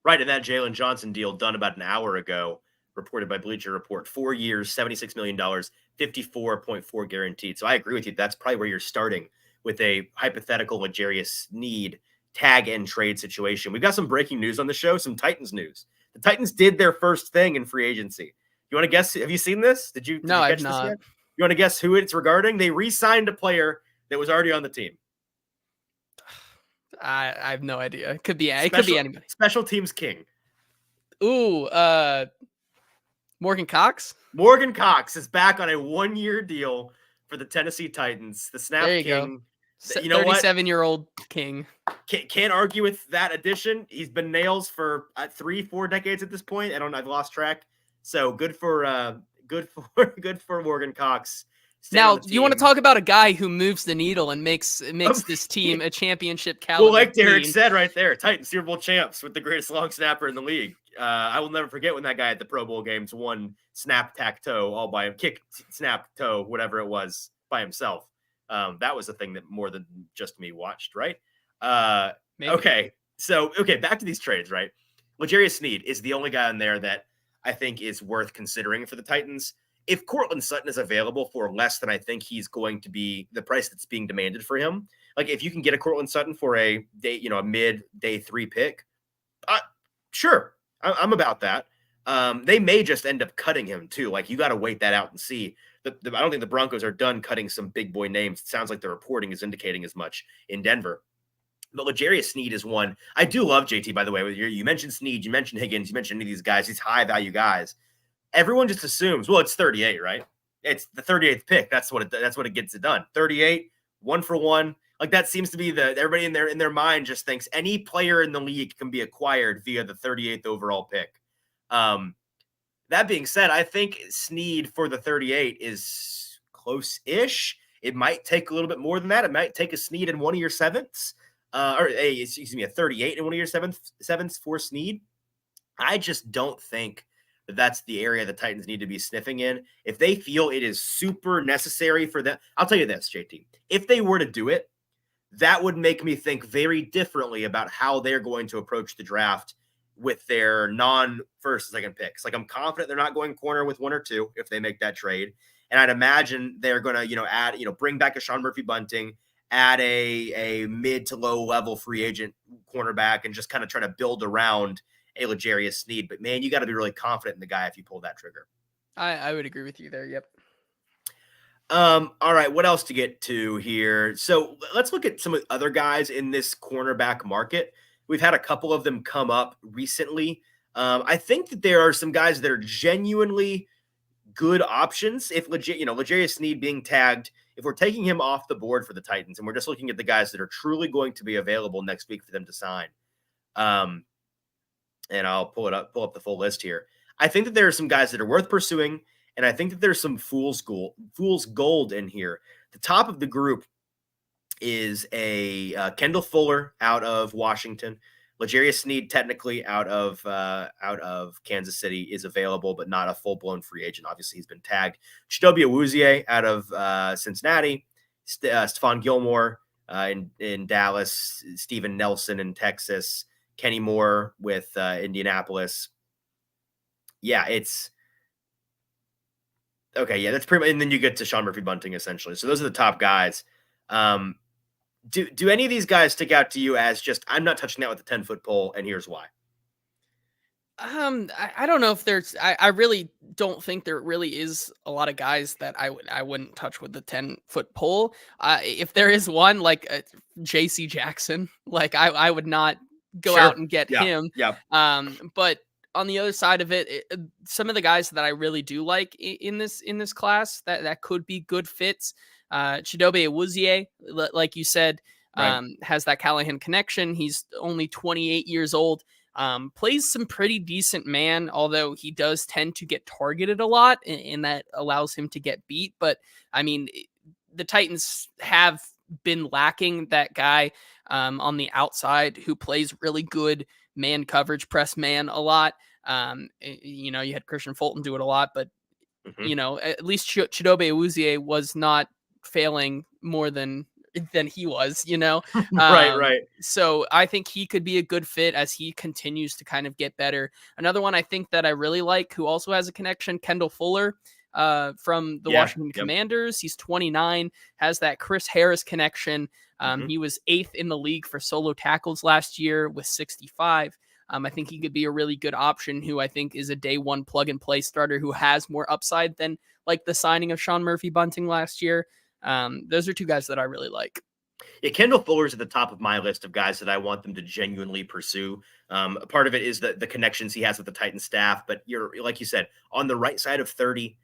Right, and that Jalen Johnson deal done about an hour ago, reported by Bleacher Report, 4 years, $76 million, 54.4 guaranteed. So I agree with you. That's probably where you're starting with a hypothetical L'Jarius Sneed tag and trade situation. We've got some breaking news on the show, some Titans news. The Titans did their first thing in free agency. You want to guess? Have you seen this? Did you catch this yet? You want to guess who it's regarding? They re-signed a player that was already on the team. I have no idea. It could be anybody. Special teams king. Ooh, Morgan Cox? Morgan Cox is back on a 1-year deal for the Tennessee Titans. The snap there you king. Go. You know 37-year-old king. Can't argue with that addition. He's been nails for 3-4 decades at this point. I've lost track. So good for Morgan Cox. Now, you want to talk about a guy who moves the needle and makes this team a championship caliber. Well, like Derek said right there, Titans Super Bowl champs with the greatest long snapper in the league. I will never forget when that guy at the Pro Bowl games won snap tack toe all by him, kick snap toe, whatever it was, by himself. That was a thing that more than just me watched, right? Okay, back to these trades, right? L'Jarius Sneed is the only guy in there that I think is worth considering for the Titans. If Courtland Sutton is available for less than I think he's going to be, the price that's being demanded for him, like if you can get a Courtland Sutton for a mid day 3 pick, sure, I'm about that. They may just end up cutting him too. Like you got to wait that out and see. I don't think the Broncos are done cutting some big boy names. It sounds like the reporting is indicating as much in Denver. But L'Jarius Sneed is one. I do love JT, by the way. You mentioned Sneed, you mentioned Higgins, you mentioned any of these guys, these high value guys. Everyone just assumes, well, it's 38, right? It's the 38th pick. That's what it gets it done. 38, 1-for-1. Like that seems to be everybody in their mind just thinks any player in the league can be acquired via the 38th overall pick. That being said, I think Sneed for the 38 is close-ish. It might take a little bit more than that. It might take a Sneed in one of your sevenths, a 38 in one of your sevenths for Sneed. I just don't think that's the area the Titans need to be sniffing in. If they feel it is super necessary for them, I'll tell you this, JT. If they were to do it, that would make me think very differently about how they're going to approach the draft with their non-first and second picks. Like, I'm confident they're not going corner with 1 or 2 if they make that trade. And I'd imagine they're going to, add, bring back a Sean Murphy-Bunting, add a mid to low level free agent cornerback, and just kind of try to build around a L'Jarius Sneed. But man, you got to be really confident in the guy if you pull that trigger. I would agree with you there. Yep. All right, what else to get to here? So let's look at some of the other guys in this cornerback market. We've had a couple of them come up recently. I think that there are some guys that are genuinely good options. If L'Jarius Sneed being tagged, if we're taking him off the board for the Titans and we're just looking at the guys that are truly going to be available next week for them to sign, and I'll pull up the full list here. I think that there are some guys that are worth pursuing, and I think that there's some fool's gold in here. The top of the group is a Kendall Fuller out of Washington. L'Jarius Sneed, technically out of Kansas City, is available, but not a full-blown free agent. Obviously, he's been tagged. Chidobe Awuzie out of Cincinnati. Stephon Gilmore in Dallas. Steven Nelson in Texas. Kenny Moore with Indianapolis. Yeah, it's okay. Yeah, that's pretty much. And then you get to Sean Murphy-Bunting, essentially. So those are the top guys. Do any of these guys stick out to you as just, I'm not touching that with a 10-foot pole, and here's why? I don't know if there's. I really don't think there really is a lot of guys that I wouldn't touch with the 10-foot pole. If there is one, like J.C. Jackson, like I would not go out and get him. Yeah. But on the other side of it, some of the guys that I really do like in this class that could be good fits. Chidobe Awuzie, like you said, has that Callahan connection. He's only 28 years old. Plays some pretty decent man, although he does tend to get targeted a lot, and that allows him to get beat. But I mean, the Titans have been lacking that guy on the outside who plays really good man coverage, press man a lot. You had Christian Fulton do it a lot, but at least Chidobe Awuzie was not failing more than he was, Right. So I think he could be a good fit as he continues to kind of get better. Another one I think that I really like, who also has a connection, Kendall Fuller from the Washington Commanders. He's 29, has that Chris Harris connection. He was 8th in the league for solo tackles last year with 65. I think he could be a really good option, who I think is a day one plug and play starter who has more upside than like the signing of Sean Murphy-Bunting last year. Those are two guys that I really like. Yeah, Kendall Fuller's at the top of my list of guys that I want them to genuinely pursue. A part of it is the connections he has with the Titan staff, but like you said, on the right side of 30,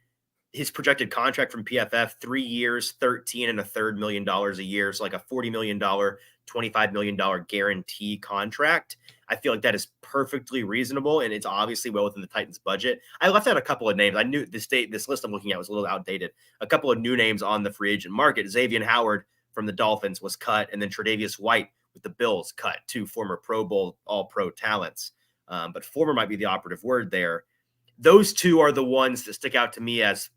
his projected contract from PFF, 3 years, $13.3 million a year. So like a $40 million, $25 million guarantee contract. I feel like that is perfectly reasonable, and it's obviously well within the Titans' budget. I left out a couple of names. I knew this list I'm looking at was a little outdated. A couple of new names on the free agent market. Xavier Howard from the Dolphins was cut, and then Tre'Davious White with the Bills cut, 2 former Pro Bowl All-Pro talents. But former might be the operative word there. Those 2 are the ones that stick out to me as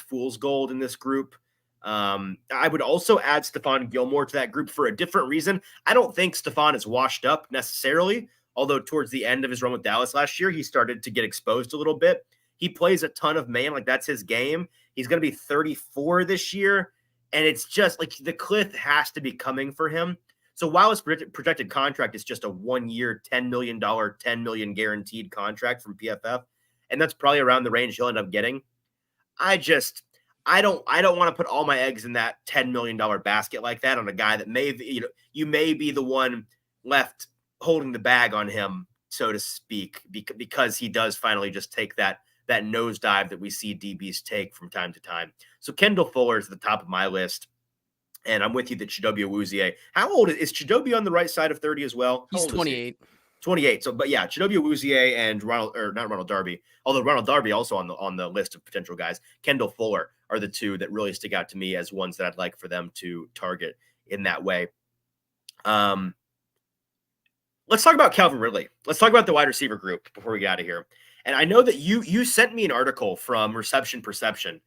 fool's gold in this group. I would also add Stephon Gilmore to that group for a different reason. I don't think Stephon is washed up necessarily, although towards the end of his run with Dallas last year, he started to get exposed a little bit. He plays a ton of man, like that's his game. He's going to be 34 this year, and it's just like the cliff has to be coming for him. So while his projected contract is just a 1-year, $10 million, $10 million guaranteed contract from PFF, and that's probably around the range he'll end up getting, I don't want to put all my eggs in that $10 million basket like that on a guy that you may be the one left holding the bag on him, so to speak, because he does finally just take that nosedive that we see DBs take from time to time. So Kendall Fuller is at the top of my list, and I'm with you that Chidobe Awuzie. How old is Chidobe on the right side of 30 as well? He's 28. 28. So, but yeah, Chidobe Awuzie and not Ronald Darby, although Ronald Darby also on the list of potential guys. Kendall Fuller are the 2 that really stick out to me as ones that I'd like for them to target in that way. Let's talk about Calvin Ridley. Let's talk about the wide receiver group before we get out of here. And I know that you sent me an article from Reception Perception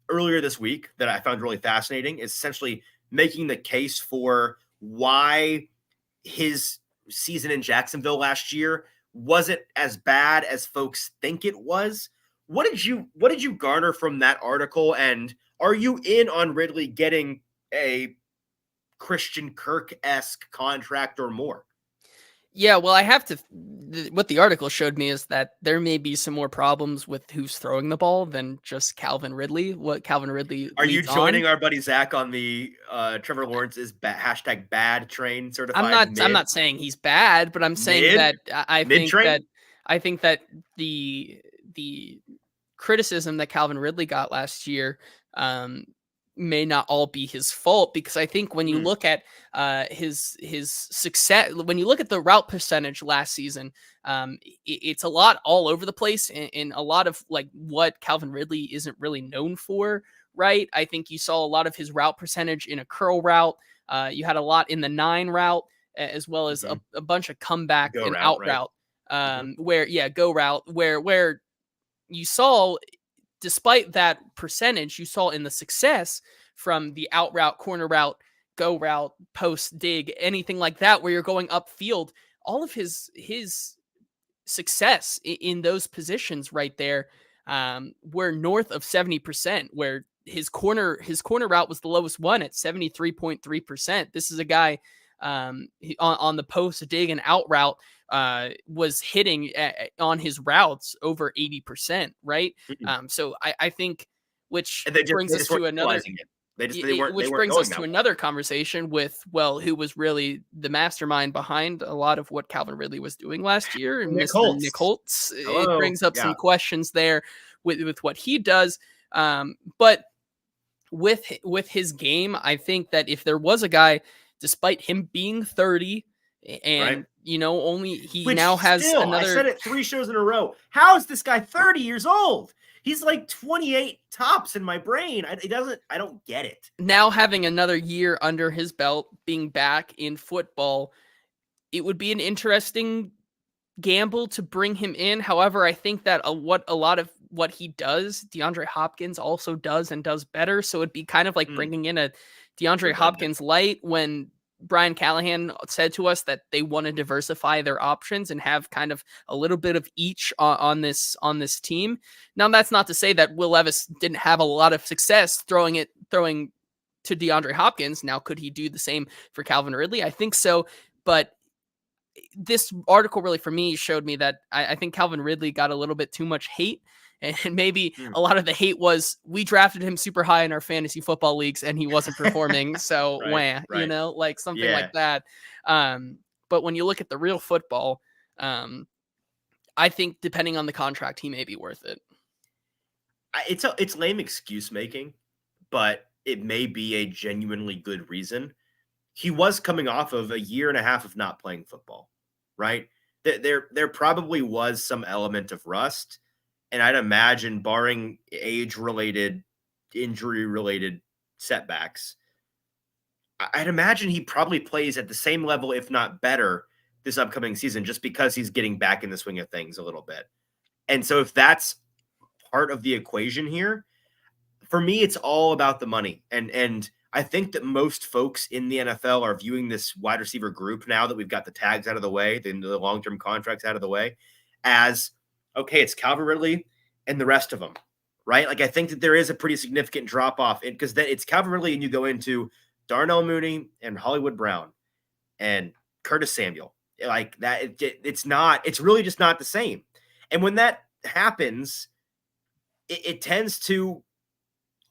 earlier this week that I found really fascinating. It's essentially making the case for why his season in Jacksonville last year wasn't as bad as folks think it was. What did you garner from that article? And are you in on Ridley getting a Christian Kirk-esque contract or more? Yeah, well, I have to. What the article showed me is that there may be some more problems with who's throwing the ball than just Calvin Ridley. What Calvin Ridley Are you leads on. joining our buddy Zach on the Trevor Lawrence is hashtag bad train I'm certified not. I'm not saying he's bad, but I'm saying mid that I mid think train? that I think that the criticism that Calvin Ridley got last year um, may not all be his fault, because I think when you Mm, look at his success, when you look at the route percentage last season, it's a lot all over the place, and a lot of like what Calvin Ridley isn't really known for. Right, I think you saw a lot of his route percentage in a curl route. You had a lot in the 9 route, as well as mhm. a bunch of comeback Go and route, out right? route. Mhm. Where go route, where you saw, despite that percentage, you saw in the success from the out route, corner route, go route, post, dig, anything like that, where you're going upfield. All of his success in those positions right there were north of 70%, where his corner route was the lowest one at 73.3%. This is a guy on the post, dig, and out route was hitting on his routes over 80%, right? Mhm. So I think, which And they just brings they us just weren't to another utilizing it. They weren't they which weren't brings going us that to way. another conversation with, well, who was really the mastermind behind a lot of what Calvin Ridley was doing last year, and Nick Mr. Nick Holtz. Holtz. It Hello. brings up Yeah. some questions there with what he does. But with his game, I think that if there was a guy, despite him being 30, Right. and only he Which now has still, I another, said it 3 shows in a row. How is this guy 30 years old? He's like 28 tops in my brain. I don't get it. now having another year under his belt, being back in football, it would be an interesting gamble to bring him in. However, I think that what a lot of what he does, DeAndre Hopkins also does and does better. So it'd be kind of like Mm, bringing in a DeAndre redundant. Hopkins light, when Brian Callahan said to us that they want to diversify their options and have kind of a little bit of each on this team. Now, that's not to say that Will Levis didn't have a lot of success throwing to DeAndre Hopkins. Now, could he do the same for Calvin Ridley? I think so, but this article really, for me, showed me that I think Calvin Ridley got a little bit too much hate. And maybe Mm. a lot of the hate was, we drafted him super high in our fantasy football leagues and he wasn't performing. So, Right, right. like something like Yeah. that. But when you look at the real football, I think depending on the contract, he may be worth it. It's lame excuse making, but it may be a genuinely good reason. He was coming off of a year and a half of not playing football, right? There probably was some element of rust, and I'd imagine, barring age-related, injury-related setbacks, I'd imagine he probably plays at the same level, if not better, this upcoming season, just because he's getting back in the swing of things a little bit. And so if that's part of the equation here, for me, it's all about the money. And I think that most folks in the NFL are viewing this wide receiver group, now that we've got the tags out of the way, the long-term contracts out of the way, as okay, it's Calvin Ridley and the rest of them, right? Like, I think that there is a pretty significant drop off, because then it's Calvin Ridley and you go into Darnell Mooney and Hollywood Brown and Curtis Samuel. Like that, it's really just not the same. And when that happens, it tends to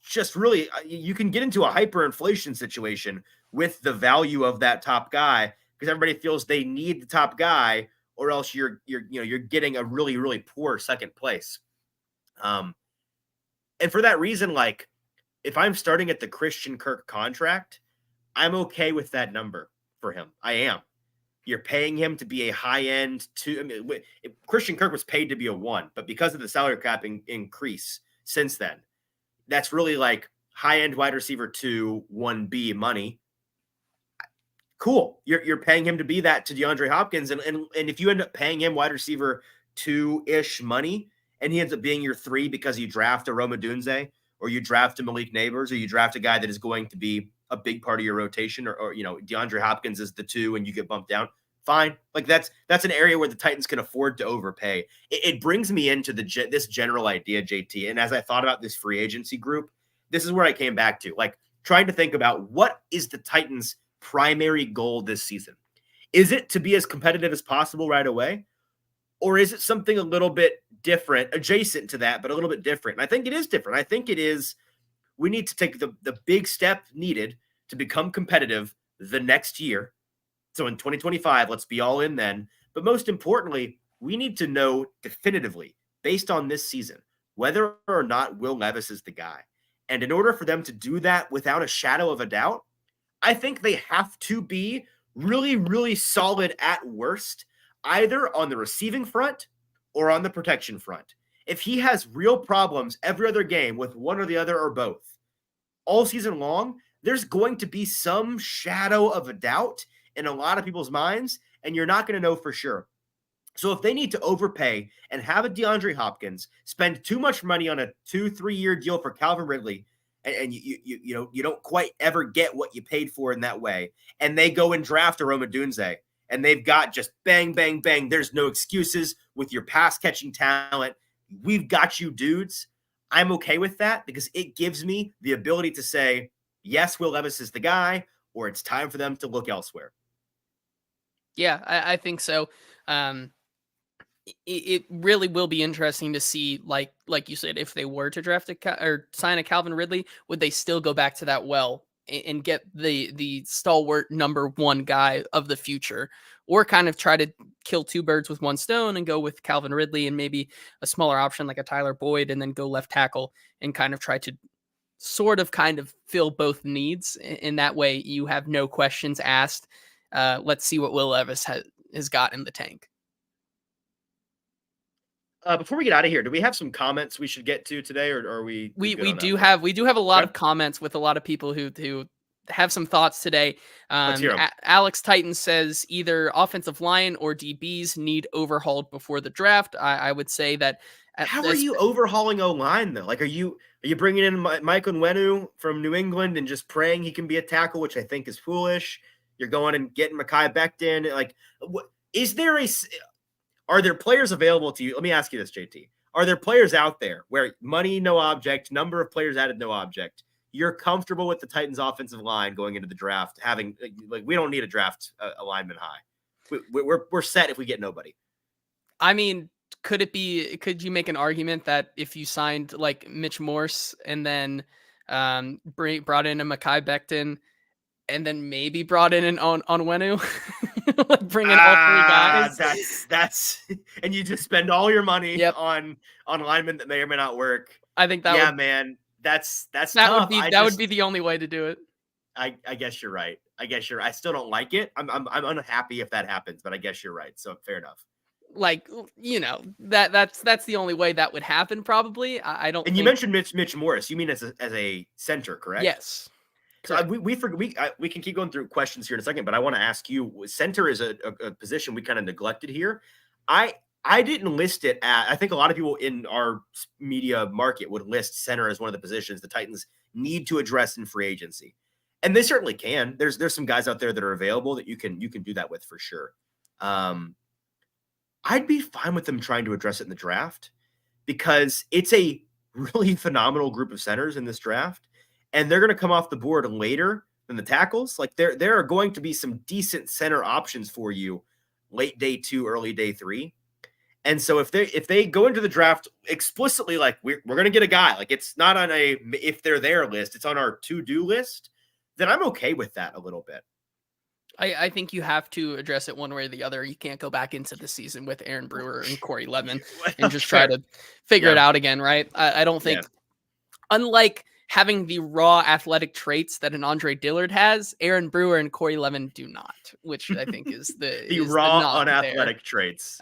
just really, you can get into a hyperinflation situation with the value of that top guy, because everybody feels they need the top guy, or else you're getting a really, really poor second place. And for that reason, like, if I'm starting at the Christian Kirk contract, I'm okay with that number for him. I am. You're paying him to be a high end two. I mean, Christian Kirk was paid to be a 1, but because of the salary cap increase since then, that's really like high end wide receiver 2, 1B money. Cool. You're paying him to be that to DeAndre Hopkins. And if you end up paying him wide receiver 2-ish money, and he ends up being your 3 because you draft a Roma Dunze, or you draft a Malik Neighbors, or you draft a guy that is going to be a big part of your rotation, or DeAndre Hopkins is the 2 and you get bumped down, fine. Like that's an area where the Titans can afford to overpay. It brings me into this general idea, JT. And as I thought about this free agency group, this is where I came back to, like, trying to think about what is the Titans' primary goal this season. Is it to be as competitive as possible right away? Or is it something a little bit different, adjacent to that, but a little bit different? And I think it is different. I think it is, we need to take the big step needed to become competitive the next year. So in 2025, let's be all in then. But most importantly, we need to know definitively, based on this season, whether or not Will Levis is the guy. And in order for them to do that without a shadow of a doubt, I think they have to be really, really solid at worst, either on the receiving front or on the protection front. If he has real problems every other game with one or the other or both, all season long, there's going to be some shadow of a doubt in a lot of people's minds, and you're not going to know for sure. So if they need to overpay and have a DeAndre Hopkins, spend too much money on a 2-3 year deal for Calvin Ridley, and you don't quite ever get what you paid for in that way, and they go and draft a Roma Dunze, and they've got just bang, bang, bang, there's no excuses with your pass-catching talent. We've got you dudes. I'm okay with that because it gives me the ability to say, yes, Will Levis is the guy, or it's time for them to look elsewhere. Yeah, I think so. It really will be interesting to see, like you said, if they were to draft or sign a Calvin Ridley, would they still go back to that well and get the stalwart number one guy of the future, or kind of try to kill two birds with one stone and go with Calvin Ridley and maybe a smaller option like a Tyler Boyd, and then go left tackle and kind of try to kind of fill both needs. In that way, you have no questions asked. Let's see what Will Levis has got in the tank. Before we get out of here, do we have some comments we should get to today, or are we do have a lot of comments with a lot of people who have some thoughts today. Let's hear 'em. Alex Titan says either offensive line or DBs need overhauled before the draft. I would say that. How are you overhauling O-line though? Like, are you bringing in Mike Onwenu from New England and just praying he can be a tackle, which I think is foolish? You're going and getting Mekhi Becton. Like, are there players available to you? Let me ask you this, JT. Are there players out there where money, no object, number of players added, no object, you're comfortable with the Titans offensive line going into the draft, having, like, we don't need a draft a lineman high. We're set if we get nobody. I mean, could you make an argument that if you signed like Mitch Morse and then brought in a Mekhi Becton and then maybe brought in an Onwenu, like bring in all three guys? That's and you just spend all your money Yep. on linemen that may or may not work. I think that that's that tough. would be the only way to do it. I guess you're right. I still don't like it. I'm unhappy if that happens, but I guess you're right. So fair enough. Like, that's the only way that would happen, probably. I don't. And you mentioned Mitch Morris. You mean as a center, correct? Yes. So we can keep going through questions here in a second, but I want to ask you: center is a position we kind of neglected here. I didn't list it at. I think a lot of people in our media market would list center as one of the positions the Titans need to address in free agency, and they certainly can. There's some guys out there that are available that you can do that with for sure. I'd be fine with them trying to address it in the draft because it's a really phenomenal group of centers in this draft, and they're going to come off the board later than the tackles. Like, there are going to be some decent center options for you late day 2, early day 3. And so if they go into the draft explicitly, like, we're going to get a guy, like, it's not on a if they're there list, it's on our to-do list, then I'm okay with that a little bit. I think you have to address it one way or the other. You can't go back into the season with Aaron Brewer and Corey Levin and just try to figure it out again, right? I don't think, unlike having the raw athletic traits that an Andre Dillard has, Aaron Brewer and Corey Levin do not, which I think is the raw unathletic traits.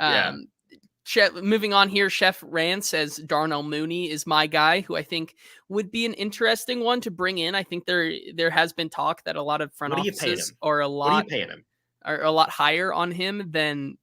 Moving on here, Chef Rand says Darnell Mooney is my guy, who I think would be an interesting one to bring in. I think there has been talk that a lot of front offices are a lot higher on him than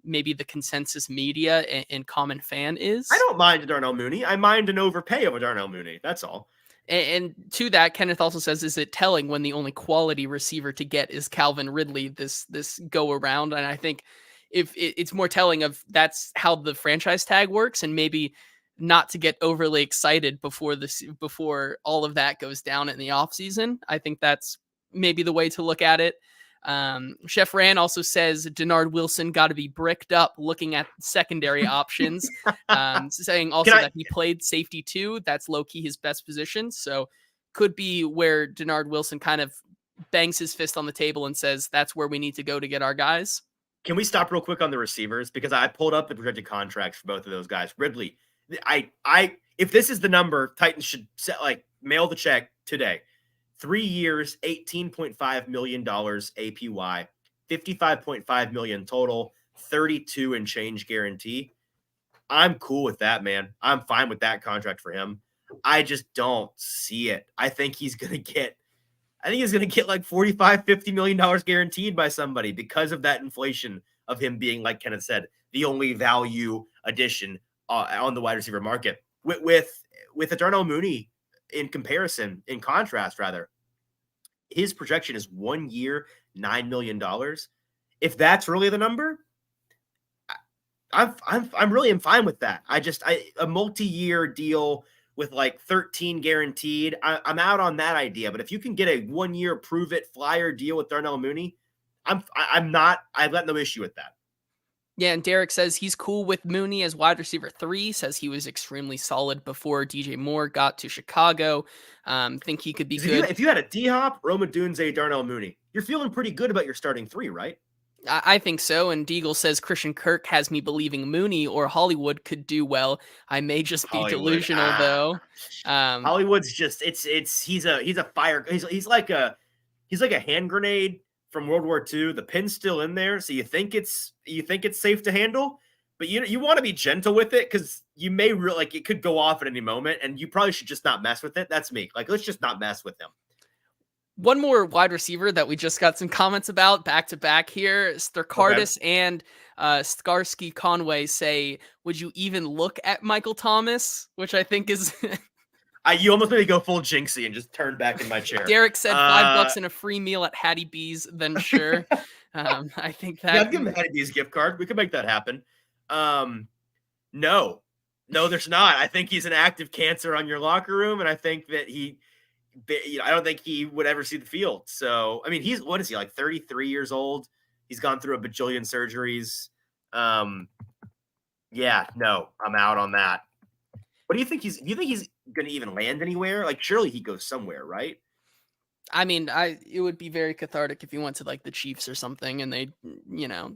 maybe the consensus media and common fan is. I don't mind a Darnell Mooney. I mind an overpay of a Darnell Mooney. That's all. And to that, Kenneth also says, is it telling when the only quality receiver to get is Calvin Ridley this go around? And I think if it's more telling of that's how the franchise tag works, and maybe not to get overly excited before all of that goes down in the offseason. I think that's maybe the way to look at it. Chef Ran also says Denard Wilson got to be bricked up looking at secondary options, saying also that he played safety too. That's low key his best position. So could be where Denard Wilson kind of bangs his fist on the table and says, that's where we need to go to get our guys. Can we stop real quick on the receivers? Because I pulled up the projected contracts for both of those guys. Ridley, if this is the number, Titans should mail the check today. 3 years, $18.5 million APY, $55.5 million total, 32 and change guarantee. I'm cool with that, man. I'm fine with that contract for him. I just don't see it. I think he's going to get like $45, $50 million guaranteed by somebody because of that inflation of him being, like Kenneth said, the only value addition on the wide receiver market. With Darnell Mooney in contrast, his projection is 1 year, $9 million. If that's really the number, I'm really fine with that. A multi-year deal with like 13 guaranteed, I'm out on that idea. But if you can get a 1 year prove it flyer deal with Darnell Mooney, I've got no issue with that. Yeah, and Derek says he's cool with Mooney as wide receiver 3, says he was extremely solid before DJ Moore got to Chicago. Think he could be good. If you had a D-Hop, Rome Odunze, Darnell Mooney, you're feeling pretty good about your starting 3, right? I think so. And Deagle says Christian Kirk has me believing Mooney or Hollywood could do well. I may just be delusional though. Hollywood's just he's a fire. He's like a hand grenade from World War II. The pin's still in there, so you think it's safe to handle, but you want to be gentle with it because you may it could go off at any moment, and you probably should just not mess with it. That's me. Let's just not mess with him. One more wide receiver that we just got some comments about back to back here. Sterkardis and Skarsky Conway say, would you even look at Michael Thomas? Which I think is you almost made me go full Jinxie and just turn back in my chair. Derek said $5 and a free meal at Hattie B's, then sure. I think that I'll give him a Hattie B's gift card. We could make that happen. No, there's not. I think he's an active cancer on your locker room, and I think that I don't think he would ever see the field. So, I mean, what is he, like 33 years old? He's gone through a bajillion surgeries. Yeah, no, I'm out on that. What do you think do you think he's going to even land anywhere? Like, surely he goes somewhere, right? I mean, it would be very cathartic if he went to like the Chiefs or something and they,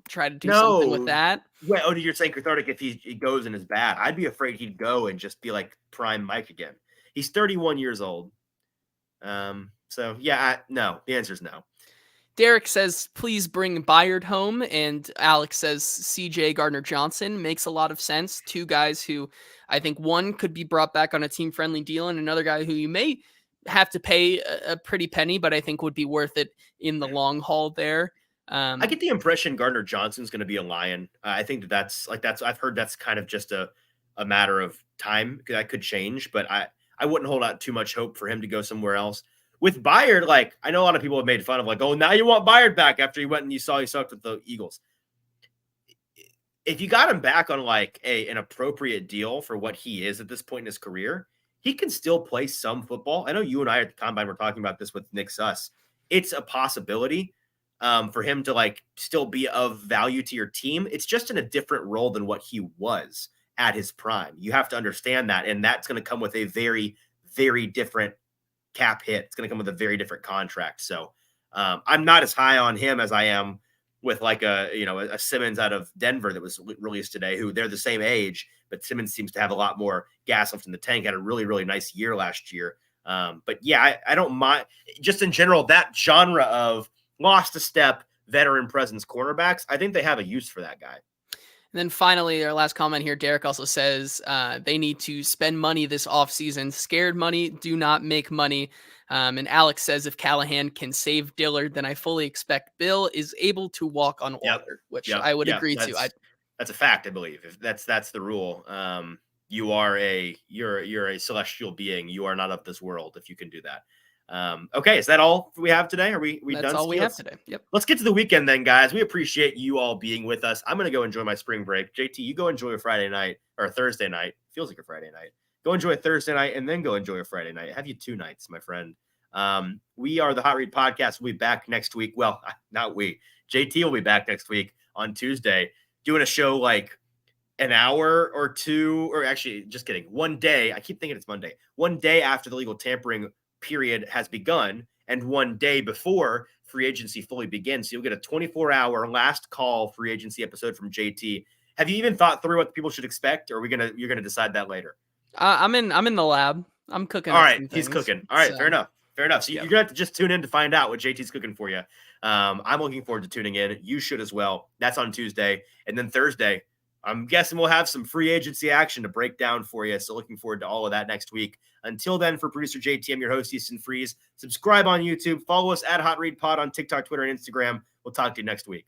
try to do something with that. Well, you're saying cathartic if he goes and is bad. I'd be afraid he'd go and just be like prime Mike again. He's 31 years old. So yeah, no, the answer is no. Derek says, please bring Byard home. And Alex says CJ Gardner-Johnson makes a lot of sense. 2 guys who I think one could be brought back on a team friendly deal, and another guy who you may have to pay a pretty penny, but I think would be worth it in the long haul there. I get the impression Gardner-Johnson's going to be a Lion. I think that's I've heard that's kind of just a matter of time. That could change, but I wouldn't hold out too much hope for him to go somewhere else. With Byard, I know a lot of people have made fun of oh, now you want Byard back after you went and you saw he sucked with the Eagles. If you got him back on an appropriate deal for what he is at this point in his career, he can still play some football. I know you and I at the Combine were talking about this with Nick Suss. It's a possibility for him to still be of value to your team. It's just in a different role than what he was at his prime. You have to understand that. And that's going to come with a very, very different cap hit. It's going to come with a very different contract. So I'm not as high on him as I am with a Simmons out of Denver that was released today, who they're the same age, but Simmons seems to have a lot more gas left in the tank. Had a really, really nice year last year. But yeah, I don't mind just in general, that genre of lost a step, veteran presence cornerbacks. I think they have a use for that guy. And then finally, our last comment here, Derek also says they need to spend money this offseason. Scared money do not make money. And Alex says if Callahan can save Dillard, then I fully expect Bill is able to walk on water, which I would agree to. That's a fact, I believe. If that's the rule. you're a celestial being. You are not of this world if you can do that. Okay, is that all we have today? Are we That's done? all we have today. Yep. Let's get to the weekend then, guys. We appreciate you all being with us. I'm gonna go enjoy my spring break. JT, you go enjoy a Friday night or a Thursday night. Feels like a Friday night. Go enjoy a Thursday night and then go enjoy a Friday night. Have you 2 nights, my friend. We are the Hot Read Podcast. We'll be back next week. Well, not we. JT will be back next week on Tuesday doing a show like an hour or two, or actually, just kidding. One day, I keep thinking it's Monday. One day after the legal tampering period has begun, and one day before free agency fully begins. So you'll get a 24-hour last call free agency episode from JT. Have you even thought through what people should expect, or you're gonna decide that later? I'm in the lab. I'm cooking. All right, he's cooking. All right, so, fair enough. So yep. you're gonna have to just tune in to find out what JT's cooking for you. I'm looking forward to tuning in. You should as well. That's on Tuesday, and then Thursday, I'm guessing we'll have some free agency action to break down for you. So looking forward to all of that next week. Until then, for producer JT, I'm your host, Easton Freeze. Subscribe on YouTube. Follow us at Hot Read Pod on TikTok, Twitter, and Instagram. We'll talk to you next week.